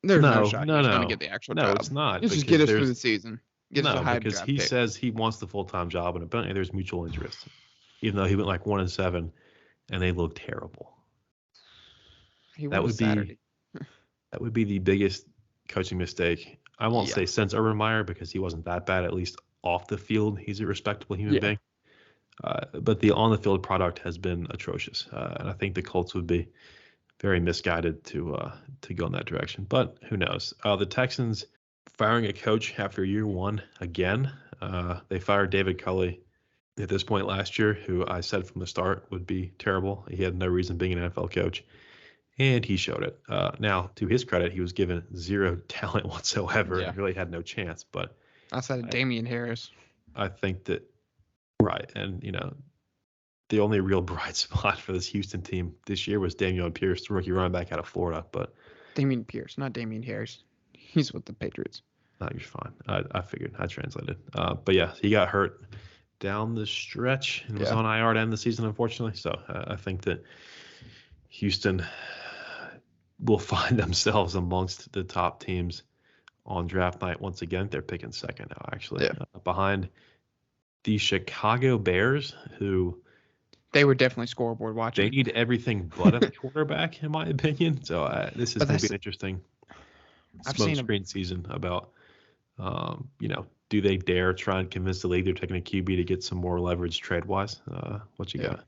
there's no shot he's going to get the actual job. No, it's not. Just get us through the season. Because he says he wants the full-time job, and apparently there's mutual interest, even though he went like 1-7, and they look terrible. That would be the biggest coaching mistake. I won't say since Urban Meyer, because he wasn't that bad, at least off the field. He's a respectable human being. But the on-the-field product has been atrocious. And I think the Colts would be very misguided to go in that direction. But who knows? The Texans firing a coach after year 1 again. They fired David Culley at this point last year, who I said from the start would be terrible. He had no reason being an NFL coach. And he showed it. Now, to his credit, he was given 0 talent whatsoever. He really had no chance. But outside of Damian Harris, I think that and the only real bright spot for this Houston team this year was Dameon Pierce, the rookie running back out of Florida. But Damian Pierce, not Damian Harris. He's with the Patriots. No, you're fine. I figured. I translated. But yeah, he got hurt down the stretch and was on IR to end the season, unfortunately. So I think that Houston will find themselves amongst the top teams on draft night once again. They're picking second now, actually, behind the Chicago Bears, who they were definitely scoreboard watching. They need everything but a quarterback, in my opinion. So this is going to be an interesting smoke screen season about, do they dare try and convince the league they're taking a QB to get some more leverage trade-wise? What you got?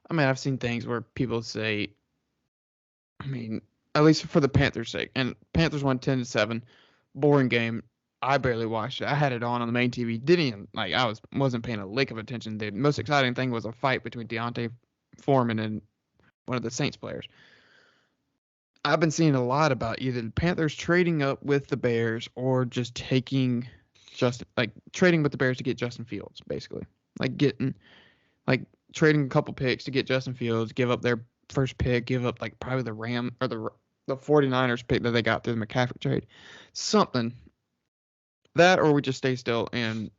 I mean, I've seen things where people say, at least for the Panthers' sake, and Panthers won 10-7, boring game. I barely watched it. I had it on the main TV. Wasn't paying a lick of attention. The most exciting thing was a fight between Deontay Foreman and one of the Saints players. I've been seeing a lot about either the Panthers trading up with the Bears or just trading with the Bears to get Justin Fields, basically. Trading a couple picks to get Justin Fields, give up their first pick, give up probably the Ram or the 49ers pick that they got through the McCaffrey trade. Something. That, or we just stay still and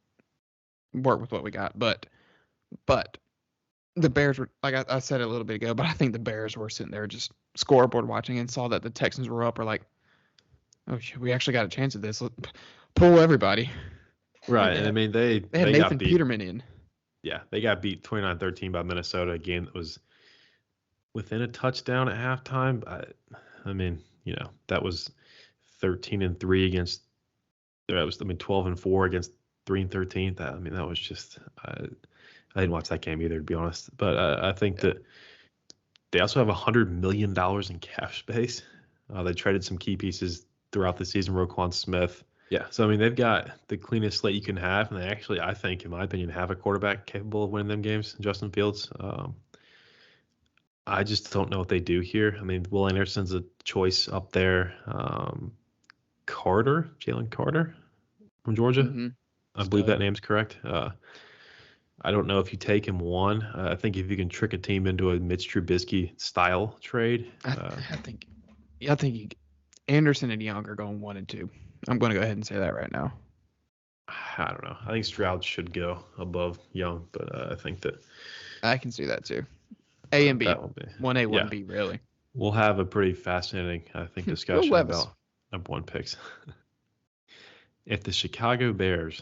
work with what we got. But the Bears were, like I said a little bit ago, but I think the Bears were sitting there just scoreboard watching and saw that the Texans were up or Oh, shit, we actually got a chance at this. Pull everybody. Right. And I mean, they had Nathan got beat. Peterman in. Yeah, they got beat 29-13 by Minnesota, a game that was within a touchdown at halftime. I mean, that was 13-3 against. That was 12-4 against 3-13. That was just. I didn't watch that game either, to be honest. But I think that they also have $100 million in cap space. They traded some key pieces throughout the season. Roquan Smith. Yeah, so they've got the cleanest slate you can have, and they actually, I think, in my opinion, have a quarterback capable of winning them games, Justin Fields. I just don't know what they do here. Will Anderson's a choice up there. Jalen Carter from Georgia. Mm-hmm. I believe that name's correct. I don't know if you take him one. I think if you can trick a team into a Mitch Trubisky style trade. I think Anderson and Young are going 1 and 2. I'm going to go ahead and say that right now. I don't know. I think Stroud should go above Young, but I think that I can see that too. A and B. 1A, 1B, really. We'll have a pretty fascinating, I think, discussion about number 1 picks. If the Chicago Bears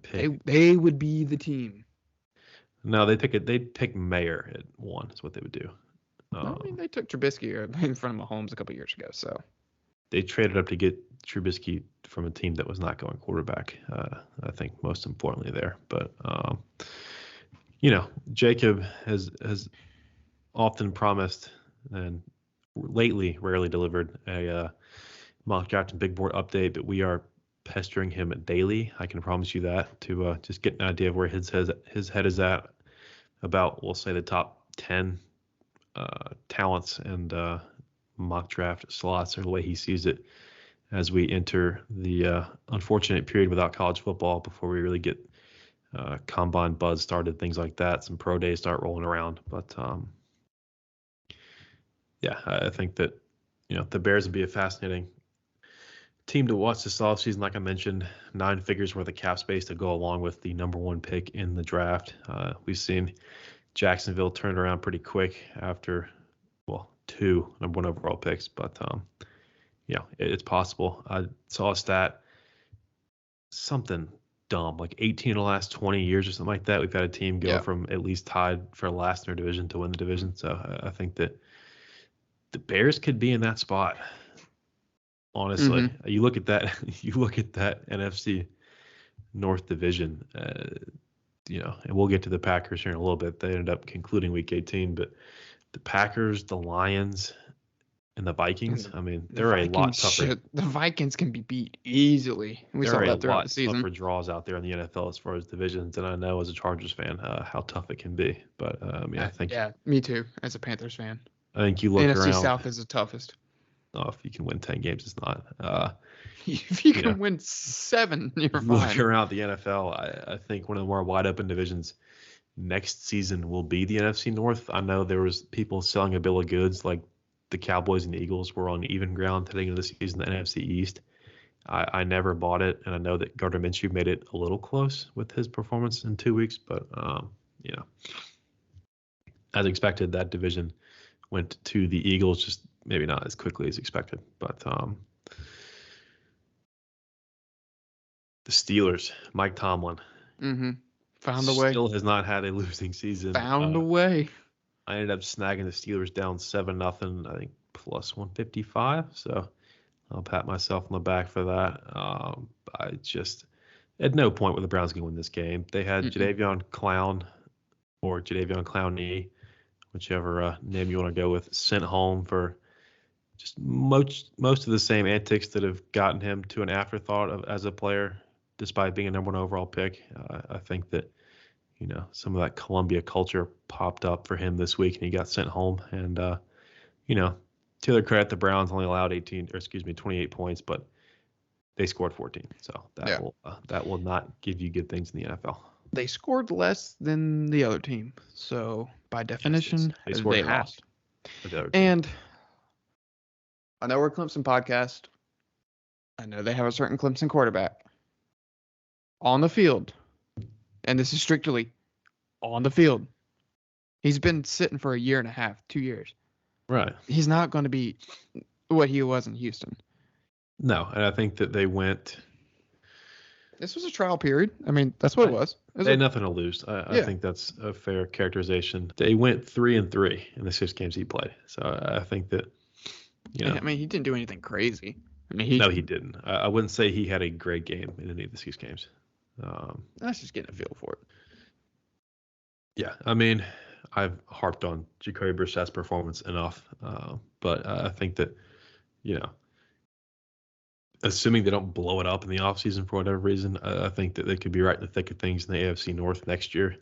pick, they would be the team. No, they'd pick Mayer at 1 is what they would do. They took Trubisky in front of Mahomes a couple years ago, so. They traded up to get Trubisky from a team that was not going quarterback. I think most importantly there, but Jacob has often promised and lately rarely delivered a mock draft and big board update, but we are pestering him daily. I can promise you that, to just get an idea of where his head is at about, we'll say, the top 10 talents and mock draft slots, or the way he sees it as we enter the unfortunate period without college football before we really get combine buzz started, things like that, some pro days start rolling around. But I think that the Bears would be a fascinating team to watch this offseason. Like I mentioned, 9 figures worth of cap space to go along with the number 1 pick in the draft. We've seen Jacksonville turn around pretty quick after 2 number 1 overall picks, but it's possible. I saw a stat, something dumb, like 18 of the last 20 years or something like that, we've had a team go from at least tied for last in their division to win the division. So I think that the Bears could be in that spot. Honestly, you look at that NFC North division, and we'll get to the Packers here in a little bit. They ended up concluding Week 18, but the Packers, the Lions, and the Vikings, they're a lot tougher. The Vikings can be beat easily. We saw that throughout the season. Tougher draws out there in the NFL as far as divisions, and I know as a Chargers fan how tough it can be. But I think. Yeah, me too. As a Panthers fan. I think you look NFC around. NFC South is the toughest. Oh, if you can win 10 games, it's not. If you can win 7, you're fine. Look around the NFL. I think one of the more wide open divisions next season will be the NFC North. I know there was people selling a bill of goods, like the Cowboys and the Eagles were on even ground heading into the season, the NFC East. I never bought it, and I know that Gardner Minshew made it a little close with his performance in 2 weeks, but as expected, that division went to the Eagles, just maybe not as quickly as expected. But the Steelers, Mike Tomlin, found a way. Still has not had a losing season. Found a way. I ended up snagging the Steelers down 7-0, I think plus 155. So I'll pat myself on the back for that. I just, at no point were the Browns going to win this game. They had Jadeveon Clown or Jadeveon Clowney, whichever name you want to go with, sent home for just most of the same antics that have gotten him to an afterthought as a player, despite being a number 1 overall pick. I think that some of that Columbia culture popped up for him this week, and he got sent home. And to their credit, the Browns only allowed 28 points, but they scored 14. So that will not give you good things in the NFL. They scored less than the other team, so by definition, they lost. And I know we're a Clemson podcast. I know they have a certain Clemson quarterback on the field, and this is strictly on the field. He's been sitting for 1.5 years, 2 years. Right. He's not going to be what he was in Houston. No, and I think that they went. This was a trial period. I mean, that's what it was. They had nothing to lose. I think that's a fair characterization. They went 3-3 in the 6 games he played. So I think that, I mean, he didn't do anything crazy. I mean, he didn't. I wouldn't say he had a great game in any of the 6 games. That's just getting a feel for it. Yeah, I mean, I've harped on Jacoby Brissett's performance enough, but I think that, assuming they don't blow it up in the offseason for whatever reason, I think that they could be right in the thick of things in the AFC North next year.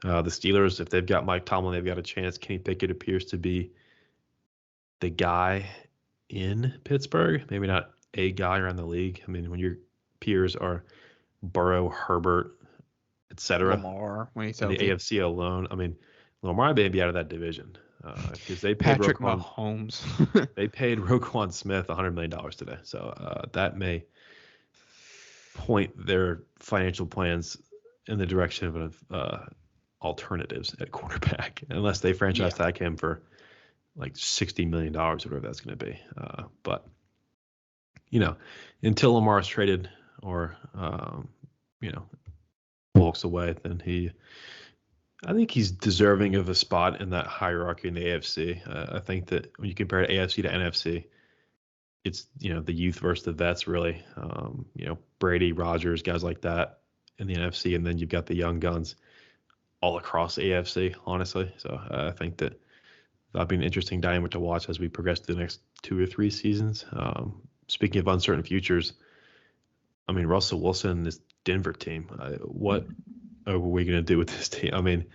The Steelers, if they've got Mike Tomlin, they've got a chance. Kenny Pickett appears to be the guy in Pittsburgh, maybe not a guy around the league. I mean, when your peers are Burrow, Herbert, etc. Lamar, when he's in the AFC alone, I mean, Lamar may be out of that division because they paid Patrick Mahomes. They paid Roquan Smith $100 million today, so that may point their financial plans in the direction of alternatives at quarterback, unless they franchise tag him for like $60 million, or whatever that's going to be. But until Lamar is traded or walks away, then I think he's deserving of a spot in that hierarchy in the AFC. I think that when you compare AFC to NFC, it's the youth versus the vets, really. Brady, Rodgers, guys like that in the NFC, and then you've got the young guns all across the AFC, honestly. So I think that that'll be an interesting dynamic to watch as we progress to the next 2 or 3 seasons. Speaking of uncertain futures, I mean, Russell Wilson, this Denver team, what are we going to do with this team? I mean,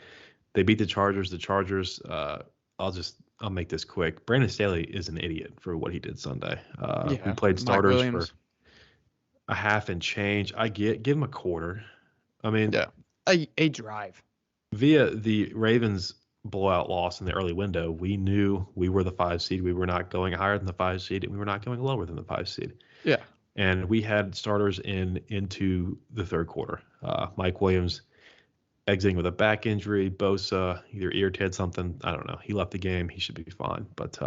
they beat the Chargers. The Chargers, I'll make this quick. Brandon Staley is an idiot for what he did Sunday. We played starters for a half and change. Give him a quarter. I mean, a drive. Via the Ravens blowout loss in the early window, we knew we were the 5 seed. We were not going higher than the 5 seed, and we were not going lower than the 5 seed. Yeah. And we had starters into the third quarter. Mike Williams exiting with a back injury. Bosa either irritated something. I don't know. He left the game. He should be fine. But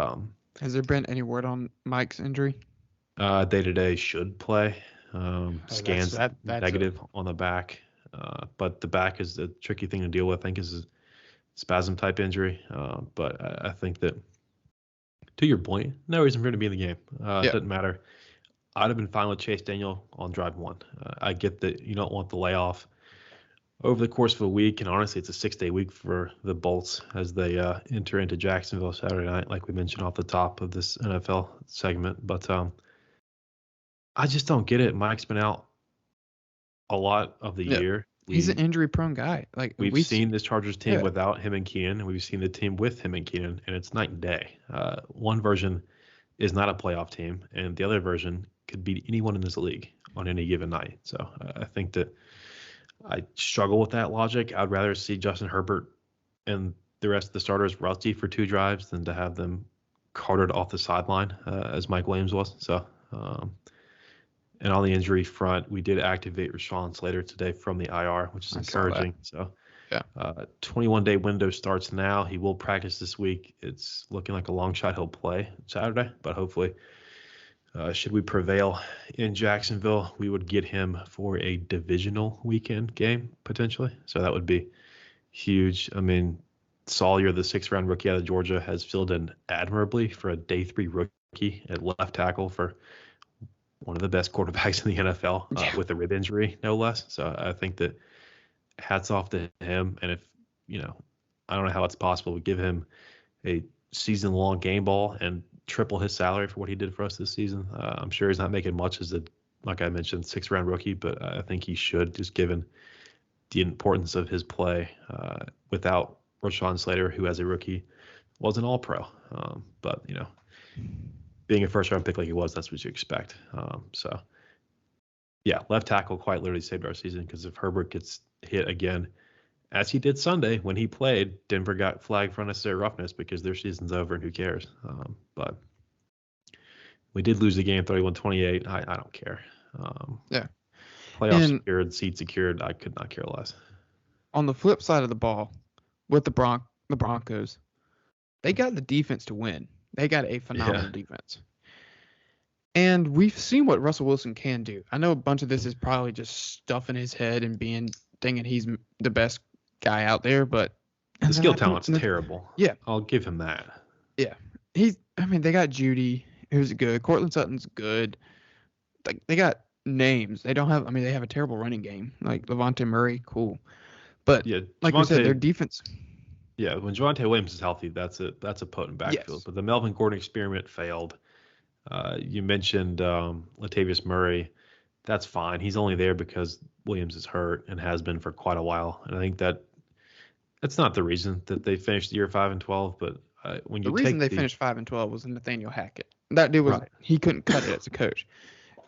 has there been any word on Mike's injury? Day-to-day should play. Scans negative on the back. But the back is a tricky thing to deal with. I think is a spasm type injury. But I think that, to your point, no reason for him to be in the game. It doesn't matter. I'd have been fine with Chase Daniel on drive 1. I get that you don't want the layoff over the course of a week, and honestly, it's a 6-day week for the Bolts as they enter into Jacksonville Saturday night, like we mentioned off the top of this NFL segment. But I just don't get it. Mike's been out a lot of the year. He's an injury-prone guy. Like we've seen this Chargers team without him and Keenan, and we've seen the team with him and Keenan, and it's night and day. One version is not a playoff team, and the other version could beat anyone in this league on any given night. So I think that I struggle with that logic. I'd rather see Justin Herbert and the rest of the starters rusty for 2 drives than to have them carted off the sideline as Mike Williams was. So, and on the injury front, we did activate Rashawn Slater today from the IR, which is encouraging. So, 21-day window starts now. He will practice this week. It's looking like a long shot he'll play Saturday, but hopefully, should we prevail in Jacksonville, we would get him for a divisional weekend game potentially. So that would be huge. I mean, Sawyer, the 6th-round rookie out of Georgia, has filled in admirably for a day 3 rookie at left tackle for one of the best quarterbacks in the NFL with a rib injury, no less. So I think that hats off to him. And if, I don't know how it's possible we give him a season-long game ball and triple his salary for what he did for us this season. I'm sure he's not making much as like I mentioned, 6th-round rookie, but I think he should, just given the importance of his play without Rashawn Slater, who as a rookie was an all-pro. But, being a first-round pick like he was, that's what you expect. So, left tackle quite literally saved our season because if Herbert gets hit again, as he did Sunday when he played, Denver got flagged for unnecessary roughness because their season's over and who cares. But we did lose the game 31-28. I don't care. Playoff secured, seed secured. I could not care less. On the flip side of the ball, with the Broncos, they got the defense to win. They got a phenomenal defense. And we've seen what Russell Wilson can do. I know a bunch of this is probably just stuff in his head and thinking he's the best guy out there, but the skill talent's terrible. Yeah. I'll give him that. Yeah. They got Judy, who's good. Cortland Sutton's good. They got names. They have a terrible running game. Like Levante Murray, cool. But like we said, their defense. Yeah, when Javonte Williams is healthy, that's a potent backfield. Yes. But the Melvin Gordon experiment failed. You mentioned Latavius Murray. That's fine. He's only there because Williams is hurt and has been for quite a while. And I think that's not the reason that they finished the year 5-12. But when you finished 5-12 was Nathaniel Hackett. That dude was He couldn't cut it as a coach.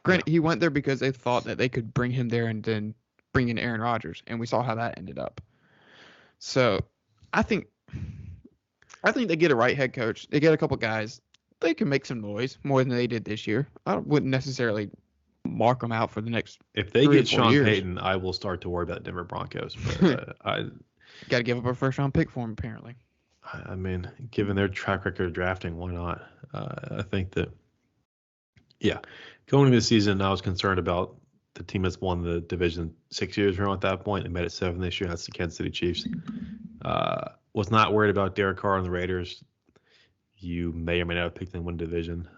Granted, he went there because they thought that they could bring him there and then bring in Aaron Rodgers, and we saw how that ended up. So I think they get a right head coach. They get a couple guys. They can make some noise more than they did this year. I wouldn't necessarily mark them out for the next. If they get Sean Payton, I will start to worry about Denver Broncos. But I got to give up a first round pick for him, apparently. I mean, given their track record of drafting, why not? I think that, going into the season, I was concerned about the team that's won the division 6 years in a row at that point. They made it 7 this year. That's the Kansas City Chiefs. Was not worried about Derek Carr and the Raiders. You may or may not have picked them to win division.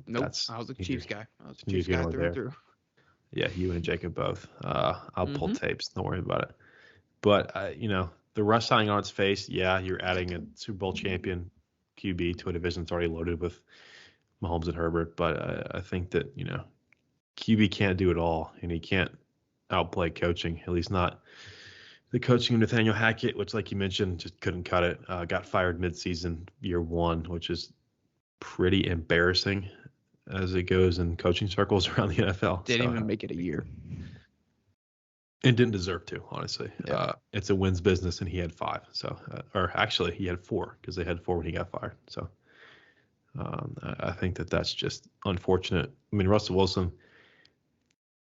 Nope, I was a Chiefs guy. I was a Chiefs guy through and through. Yeah, you and Jacob both. I'll pull tapes. Don't worry about it. But, the rush signing on its face, you're adding a Super Bowl champion QB to a division that's already loaded with Mahomes and Herbert. But I think that, QB can't do it all, and he can't outplay coaching, at least not the coaching of Nathaniel Hackett, which, like you mentioned, just couldn't cut it. Got fired midseason, year 1, which is pretty embarrassing as it goes in coaching circles around the NFL. Didn't even make it a year. And didn't deserve to, honestly. Yeah. It's a wins business, and he had 5. So, or actually, he had 4 because they had 4 when he got fired. So, I think that's just unfortunate. I mean, Russell Wilson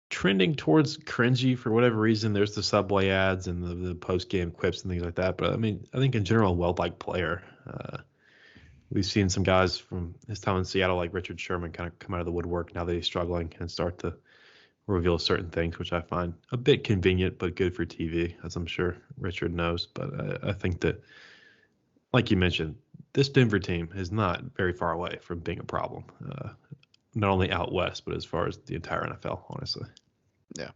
trending towards cringy for whatever reason. There's the Subway ads and the post-game quips and things like that. But, I mean, I think in general, a well-liked player. We've seen some guys from his time in Seattle, like Richard Sherman, kind of come out of the woodwork now that he's struggling and start to reveal certain things, which I find a bit convenient but good for TV, as I'm sure Richard knows. But I think that, like you mentioned, this Denver team is not very far away from being a problem, not only out west, but as far as the entire NFL, honestly. Yeah.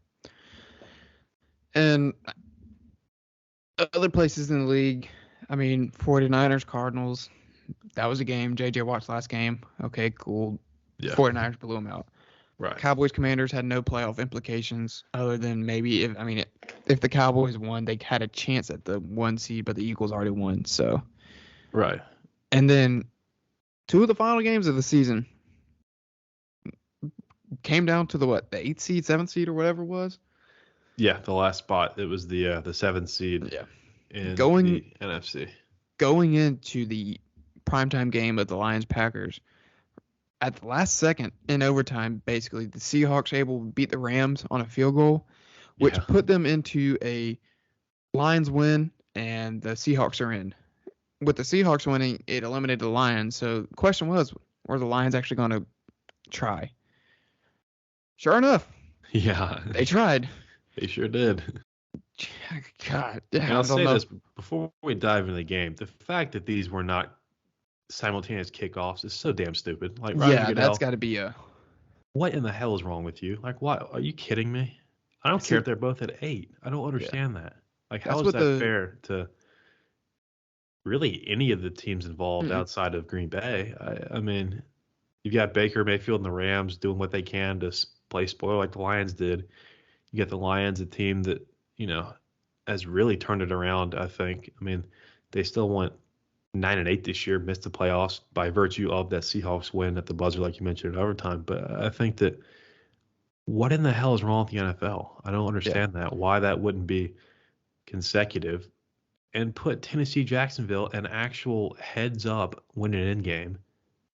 And other places in the league, 49ers, Cardinals, that was a game. JJ watched last game. Okay, cool. Yeah. 49ers blew them out. Right. Cowboys, Commanders had no playoff implications other than maybe if the Cowboys won, they had a chance at the 1 seed, but the Eagles already won. So. Right. And then 2 of the final games of the season came down to the 8th seed, 7th seed, or whatever it was. Yeah, the last spot. It was the 7th seed. Yeah. In the NFC. Going into the primetime game of the Lions-Packers, at the last second in overtime, basically, the Seahawks were able to beat the Rams on a field goal, which put them into a Lions win, and the Seahawks are in. With the Seahawks winning, it eliminated the Lions. So the question was, were the Lions actually going to try? Sure enough. Yeah. They tried. They sure did. God. And I'll say this before we dive into the game. The fact that these were not simultaneous kickoffs is so damn stupid. Like, Ryan Goodell, that's got to be a. What in the hell is wrong with you? Like, why are you kidding me? I don't care if they're both at 8. I don't understand that. Like, how is that fair to really any of the teams involved outside of Green Bay? I mean, you've got Baker Mayfield and the Rams doing what they can to play spoiler like the Lions did. You got the Lions, a team that has really turned it around. I think. I mean, they still went 9-8 this year, missed the playoffs by virtue of that Seahawks win at the buzzer, like you mentioned, in overtime. But I think that what in the hell is wrong with the NFL? I don't understand that. Why that wouldn't be consecutive and put Tennessee, Jacksonville, an actual heads-up win-and-in game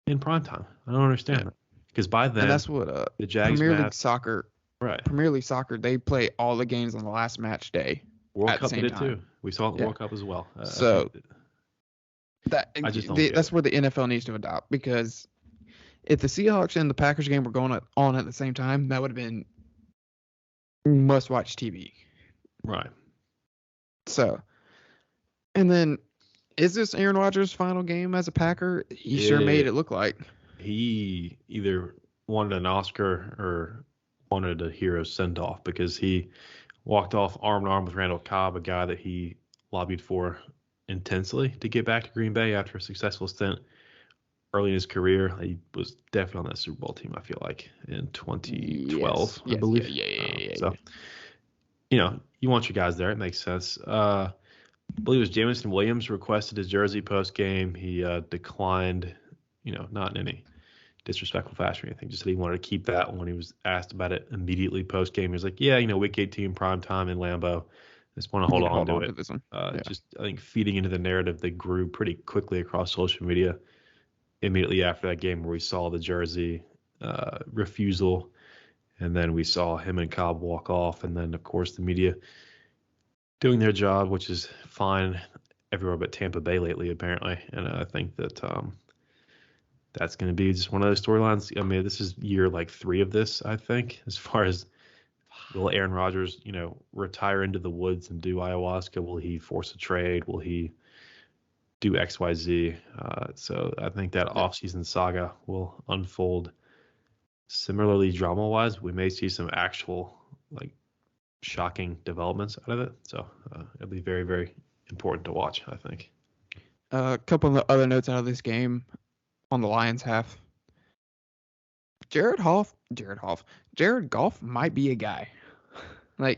in primetime. I don't understand that. Because by then, and that's what the Jags Premier League Soccer, right? Premier League Soccer, they play all the games on the last match day. World Cup did it too. We saw it in the World Cup as well. So that's where the NFL needs to adopt, because If the Seahawks and the Packers game were going on at the same time, that would have been must-watch TV. Right. So, and then, is this Aaron Rodgers' final game as a Packer? He sure made it look like. He either wanted an Oscar or wanted a hero send-off, because he walked off arm in arm with Randall Cobb, a guy that he lobbied for intensely to get back to Green Bay after a successful stint early in his career. He was definitely on that Super Bowl team, I feel like, in 2012, I believe. Yeah. So, you want your guys there. It makes sense. I believe it was Jameson Williams requested his jersey post-game. He declined, not in any disrespectful fashion or anything, just said he wanted to keep that. When he was asked about it immediately post-game, he was like, yeah, week 18 prime time in Lambeau. Just want to hold on to it. This one. Just, I think, feeding into the narrative that grew pretty quickly across social media immediately after that game, where we saw the jersey refusal, and then we saw him and Cobb walk off, and then, of course, the media doing their job, which is fine everywhere but Tampa Bay lately, apparently. And I think that that's going to be just one of those storylines. I mean, this is year 3 of this, I think, as far as will Aaron Rodgers, retire into the woods and do ayahuasca? Will he force a trade? Will he do XYZ? So I think that offseason saga will unfold similarly drama-wise. We may see some actual, shocking developments out of it. So it'll be very, very important to watch, I think. A couple of other notes out of this game on the Lions half. Jared Goff might be a guy. I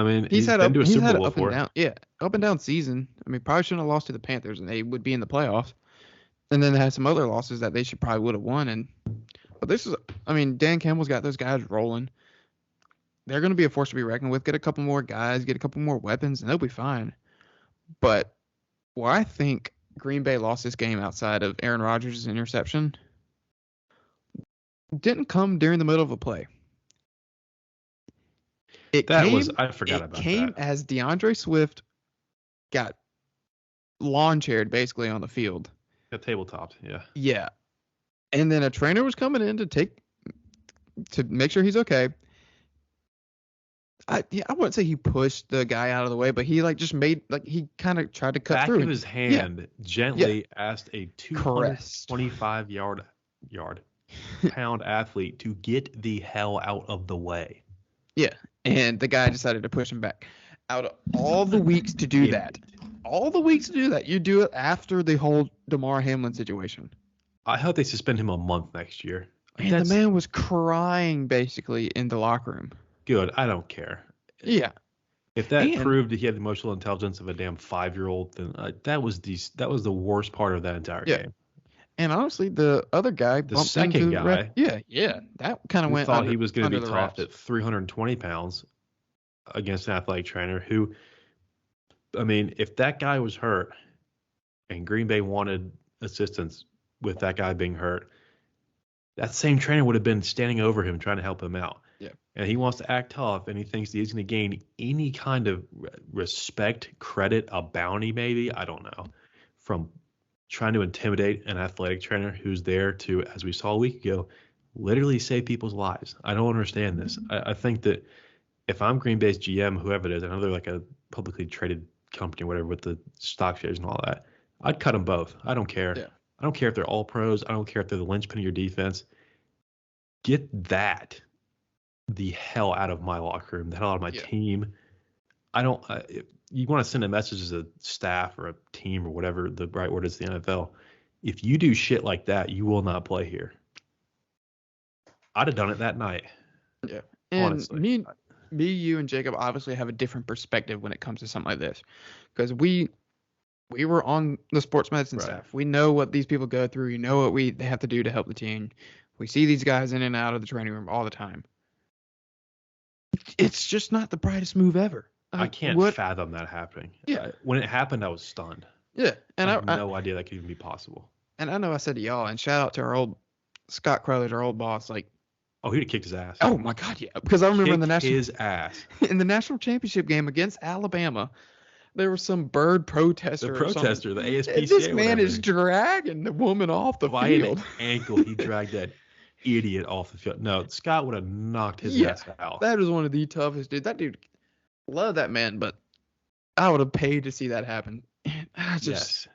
mean, he's had been to a Super Bowl up before. And down. Yeah, up and down season. I mean, probably shouldn't have lost to the Panthers, and they would be in the playoffs. And then they had some other losses that they probably would have won. But this is, Dan Campbell's got those guys rolling. They're going to be a force to be reckoned with. Get a couple more guys, get a couple more weapons, and they'll be fine. But where I think Green Bay lost this game outside of Aaron Rodgers' interception didn't come during the middle of a play. I forgot about that. It came as DeAndre Swift got lawn chaired basically on the field. Got tabletopped, yeah. Yeah. And then a trainer was coming in to make sure he's okay. I wouldn't say he pushed the guy out of the way, but he just made he kind of tried to cut through. Back of his hand gently asked a 225 pound athlete to get the hell out of the way. Yeah, and the guy decided to push him back. Out of all the weeks to do that, you do it after the whole DeMar Hamlin situation. I hope they suspend him a month next year. And the man was crying basically in the locker room. Good. I don't care. Yeah. If that proved that he had the emotional intelligence of a damn 5-year-old, then that was the worst part of that entire game. And honestly, the other guy, the second guy, that kind of went. Thought he was going to be tough at 320 pounds against an athletic trainer who, if that guy was hurt, and Green Bay wanted assistance with that guy being hurt, that same trainer would have been standing over him trying to help him out. Yeah. And he wants to act tough, and he thinks he's going to gain any kind of respect, credit, a bounty maybe, I don't know, from trying to intimidate an athletic trainer who's there to, as we saw a week ago, literally save people's lives. I don't understand this. I think that if I'm Green Bay's GM, whoever it is, I know they're like a publicly traded company or whatever with the stock shares and all that, I'd cut them both. I don't care. Yeah. I don't care if they're all pros. I don't care if they're the linchpin of your defense. Get that the hell out of my locker room, the hell out of my team. I don't. You want to send a message as a staff or a team or whatever the right word is, the NFL. If you do shit like that, you will not play here. I'd have done it that night. Yeah. And honestly. Me, you, and Jacob obviously have a different perspective when it comes to something like this, because we were on the sports medicine staff. We know what these people go through. You know what they have to do to help the team. We see these guys in and out of the training room all the time. It's just not the brightest move ever. I can't fathom that happening. Yeah. When it happened, I was stunned. Yeah. And I had no idea that could even be possible. And I know I said to y'all, and shout out to our old Scott Crothers, our old boss, oh, he'd have kicked his ass. Oh my God, yeah. Because I remember his ass. In the national championship game against Alabama, there was some bird protester. The protester, the ASPCA. This man is dragging the woman off the field. By an ankle, he dragged that idiot off the field. No, Scott would have knocked his ass out. That was one of the toughest dude. That dude, love that man, but I would have paid to see that happen. Yes.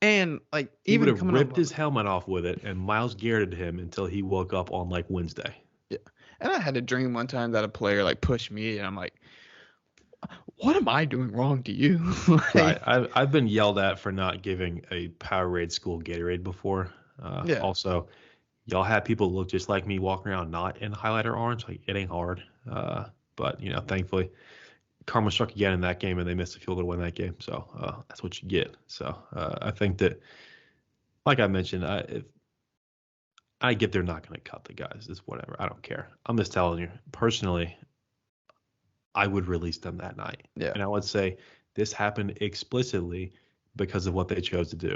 And like he even would have coming ripped his helmet off with it, and Miles Garretted him until he woke up on like Wednesday. Yeah. And I had a dream one time that a player like pushed me, and I'm like, what am I doing wrong to you? Right. I've been yelled at for not giving a Powerade school Gatorade before. Also, y'all have people look just like me walking around not in highlighter orange. Like, it ain't hard. But, thankfully, karma struck again in that game, and they missed a field goal to win that game. So that's what you get. So I think that, like I mentioned, if I get they're not going to cut the guys. It's whatever. I don't care. I'm just telling you, personally, I would release them that night. Yeah. And I would say this happened explicitly because of what they chose to do.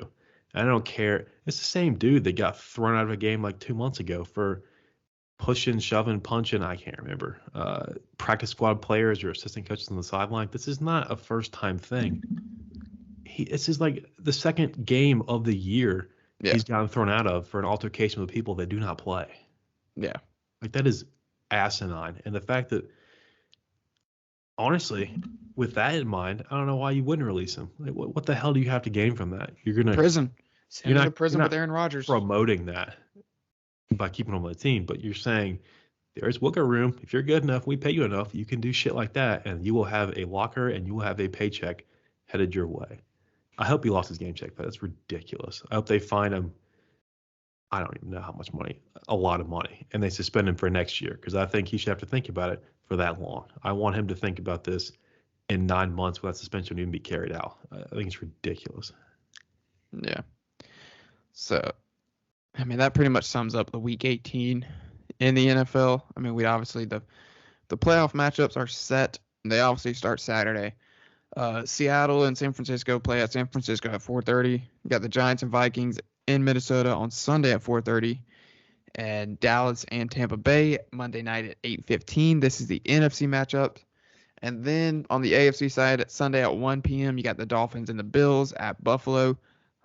And I don't care. It's the same dude that got thrown out of a game like 2 months ago for pushing, shoving, punching. I can't remember. Practice squad players or assistant coaches on the sideline. This is not a first time thing. This is like the second game of the year he's gotten thrown out of for an altercation with people that do not play. Yeah. Like, that is asinine. And the fact that, honestly, with that in mind, I don't know why you wouldn't release him. Like, what the hell do you have to gain from that? You're gonna prison. You're not prison with Aaron Rodgers. Promoting that by keeping him on the team, but you're saying there's wiggle room. If you're good enough, we pay you enough, you can do shit like that, and you will have a locker and you will have a paycheck headed your way. I hope he lost his game check, but that's ridiculous. I hope they fine him. I don't even know how much money, a lot of money, and they suspend him for next year, because I think he should have to think about it for that long. I want him to think about this in 9 months when that suspension would even be carried out. I think it's ridiculous. Yeah. So, I mean, that pretty much sums up the Week 18 in the NFL. I mean, we obviously, the playoff matchups are set. They obviously start Saturday. Seattle and San Francisco play at San Francisco at 4:30. You got the Giants and Vikings in Minnesota on Sunday at 4:30. And Dallas and Tampa Bay Monday night at 8:15. This is the NFC matchup. And then on the AFC side, Sunday at 1 p.m., you got the Dolphins and the Bills at Buffalo.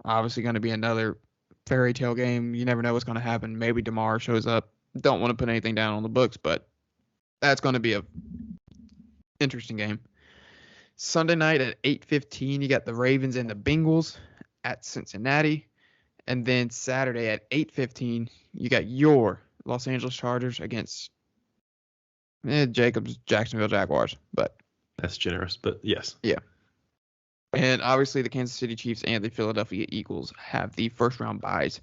Obviously going to be another fairy tale game. You never know what's going to happen. Maybe DeMar shows up. Don't want to put anything down on the books, but that's going to be a interesting game. Sunday night at 8:15, you got the Ravens and the Bengals at Cincinnati. And then Saturday at 8:15, you got your Los Angeles Chargers against Jacob's Jacksonville Jaguars. But that's generous, but yes. Yeah. And obviously the Kansas City Chiefs and the Philadelphia Eagles have the first round byes.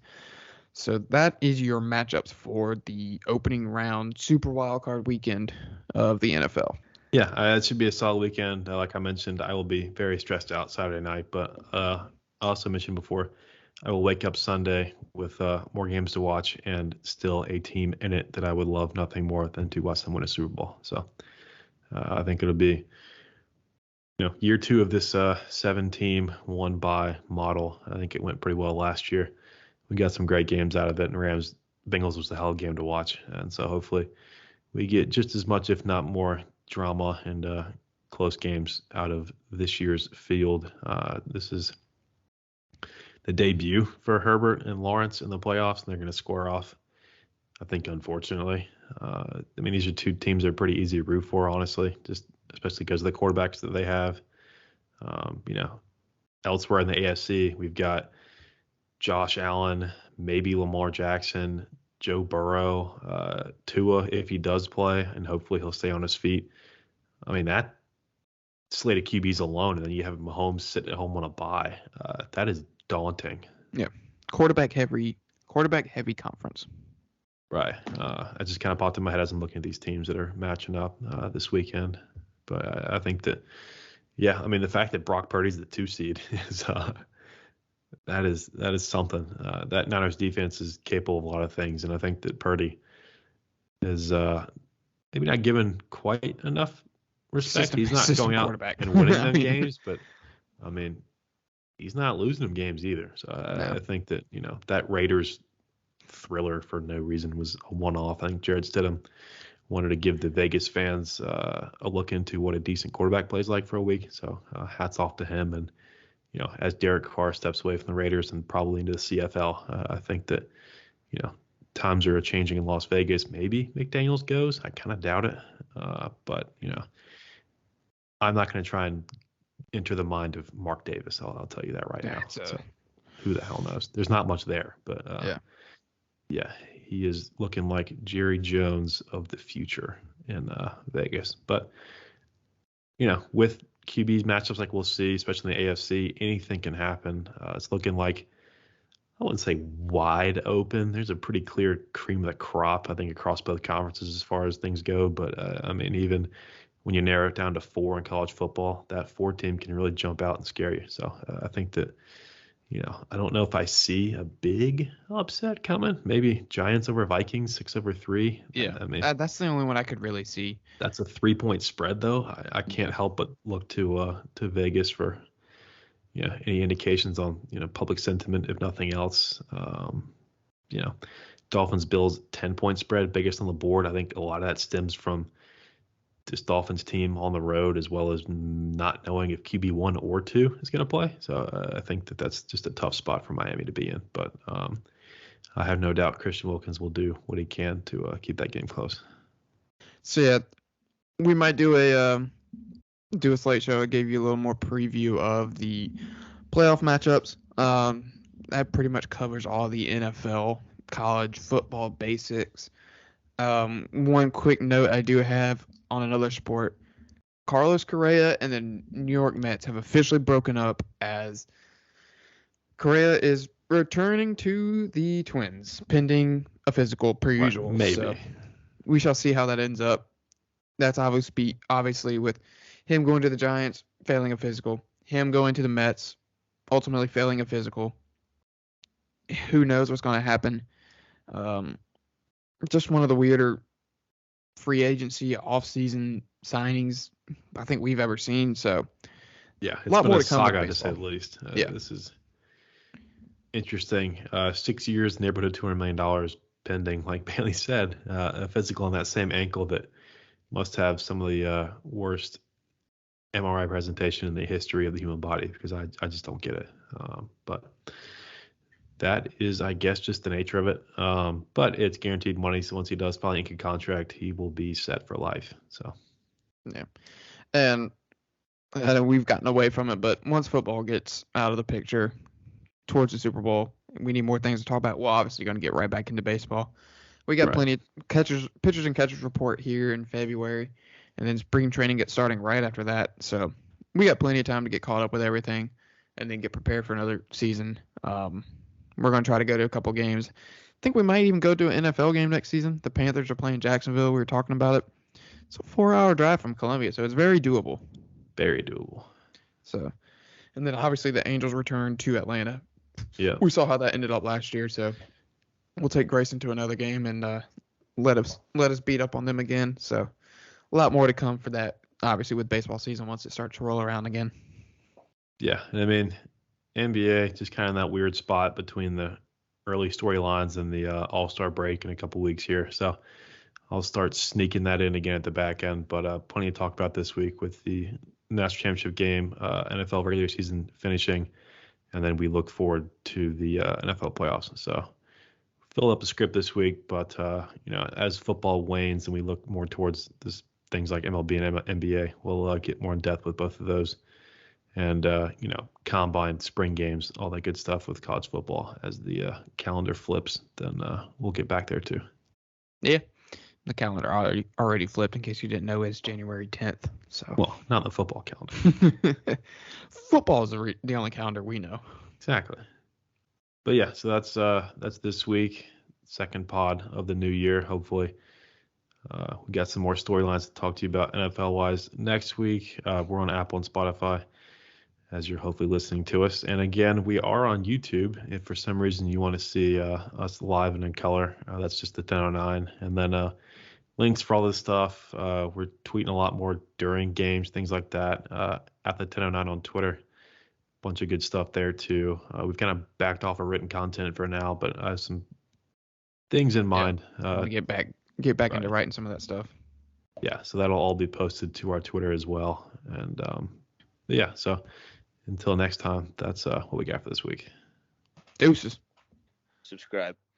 So that is your matchups for the opening round Super Wildcard weekend of the NFL. Yeah, it should be a solid weekend. Like I mentioned, I will be very stressed out Saturday night, but I also mentioned before, I will wake up Sunday with more games to watch and still a team in it that I would love nothing more than to watch them win a Super Bowl. So I think it'll be, year 2 of this 7-team, 1-bye model. I think it went pretty well last year. We got some great games out of it, and Bengals was a hell of a game to watch. And so hopefully we get just as much, if not more, drama and close games out of this year's field. This is the debut for Herbert and Lawrence in the playoffs, and they're going to square off, I think, unfortunately. These are two teams that are pretty easy to root for, honestly, just especially because of the quarterbacks that they have. Elsewhere in the AFC, we've got Josh Allen, maybe Lamar Jackson, Joe Burrow, Tua if he does play, and hopefully he'll stay on his feet. That slate of QBs alone, and then you have Mahomes sitting at home on a bye. That is daunting. Yeah, quarterback heavy conference. Right. I just kind of popped in my head as I'm looking at these teams that are matching up this weekend. But I think that, the fact that Brock Purdy's the 2 seed is that is something. That Niners defense is capable of a lot of things, and I think that Purdy is maybe not given quite enough respect. He's not going out and winning them games, but he's not losing them games either. So I think that that Raiders thriller for no reason was a one-off. I think Jared Stidham wanted to give the Vegas fans a look into what a decent quarterback plays like for a week. So hats off to him. And as Derek Carr steps away from the Raiders and probably into the CFL, I think that times are changing in Las Vegas, maybe McDaniels goes. I kind of doubt it. But, I'm not going to try and enter the mind of Mark Davis. I'll tell you that right now. So who the hell knows? There's not much there. But, yeah, he is looking like Jerry Jones of the future in Vegas. But, with QB's matchups like we'll see, especially in the AFC, anything can happen. It's looking like, I wouldn't say wide open. There's a pretty clear cream of the crop, I think, across both conferences as far as things go. But, even when you narrow it down to 4 in college football, that 4 team can really jump out and scare you. So I think that, I don't know if I see a big upset coming. Maybe Giants over Vikings, 6-3. Yeah, that's the only one I could really see. That's a 3-point spread, though. I can't help but look to Vegas for any indications on public sentiment, if nothing else. Dolphins Bills 10-point spread, biggest on the board. I think a lot of that stems from this Dolphins team on the road, as well as not knowing if QB 1 or 2 is going to play. So I think that's just a tough spot for Miami to be in. But I have no doubt Christian Wilkins will do what he can to keep that game close. So yeah, we might do a slate show. I gave you a little more preview of the playoff matchups. That pretty much covers all the NFL college football basics. One quick note I do have on another sport: Carlos Correa and the New York Mets have officially broken up, as Correa is returning to the Twins pending a physical per usual. Maybe. So we shall see how that ends up. That's obviously with him going to the Giants, failing a physical, him going to the Mets, ultimately failing a physical. Who knows what's going to happen? Just one of the weirder free agency off-season signings I think we've ever seen. So yeah, it's been a saga to say the least. This is interesting. 6 years, neighborhood $200 million pending, like Bailey said, a physical on that same ankle that must have some of the worst MRI presentation in the history of the human body, because I just don't get it. But that is, I guess, just the nature of it. But it's guaranteed money. So once he does finally ink a contract, he will be set for life. So, yeah. And I know we've gotten away from it, but once football gets out of the picture towards the Super Bowl, we need more things to talk about. We're obviously going to get right back into baseball. We got plenty of pitchers and catchers report here in February, and then spring training gets starting right after that. So we got plenty of time to get caught up with everything and then get prepared for another season. We're going to try to go to a couple games. I think we might even go to an NFL game next season. The Panthers are playing Jacksonville. We were talking about it. It's a 4-hour drive from Columbia, so it's very doable. Very doable. So, and then obviously the Angels return to Atlanta. Yeah. We saw how that ended up last year, so we'll take Grayson to another game and let us beat up on them again. So a lot more to come for that, obviously, with baseball season once it starts to roll around again. Yeah, NBA just kind of in that weird spot between the early storylines and the All-Star break in a couple weeks here. So I'll start sneaking that in again at the back end. But plenty to talk about this week with the national championship game, NFL regular season finishing, and then we look forward to the NFL playoffs. So fill up the script this week. But as football wanes and we look more towards things like MLB and NBA, we'll get more in depth with both of those. And, combine, spring games, all that good stuff with college football. As the calendar flips, then we'll get back there too. Yeah, the calendar already flipped, in case you didn't know. It's January 10th. So, well, not the football calendar. Football is the only calendar we know. Exactly. But yeah, so that's this week, second pod of the new year, hopefully. We got some more storylines to talk to you about NFL-wise next week. We're on Apple and Spotify, as you're hopefully listening to us. And again, we are on YouTube. If for some reason you want to see us live and in color, that's just the 1009. And then links for all this stuff. We're tweeting a lot more during games, things like that, at the 1009 on Twitter. Bunch of good stuff there too. We've kind of backed off of written content for now, but I have some things in mind. Get back into writing some of that stuff. Yeah, so that'll all be posted to our Twitter as well. And yeah, so until next time, that's what we got for this week. Deuces. Subscribe.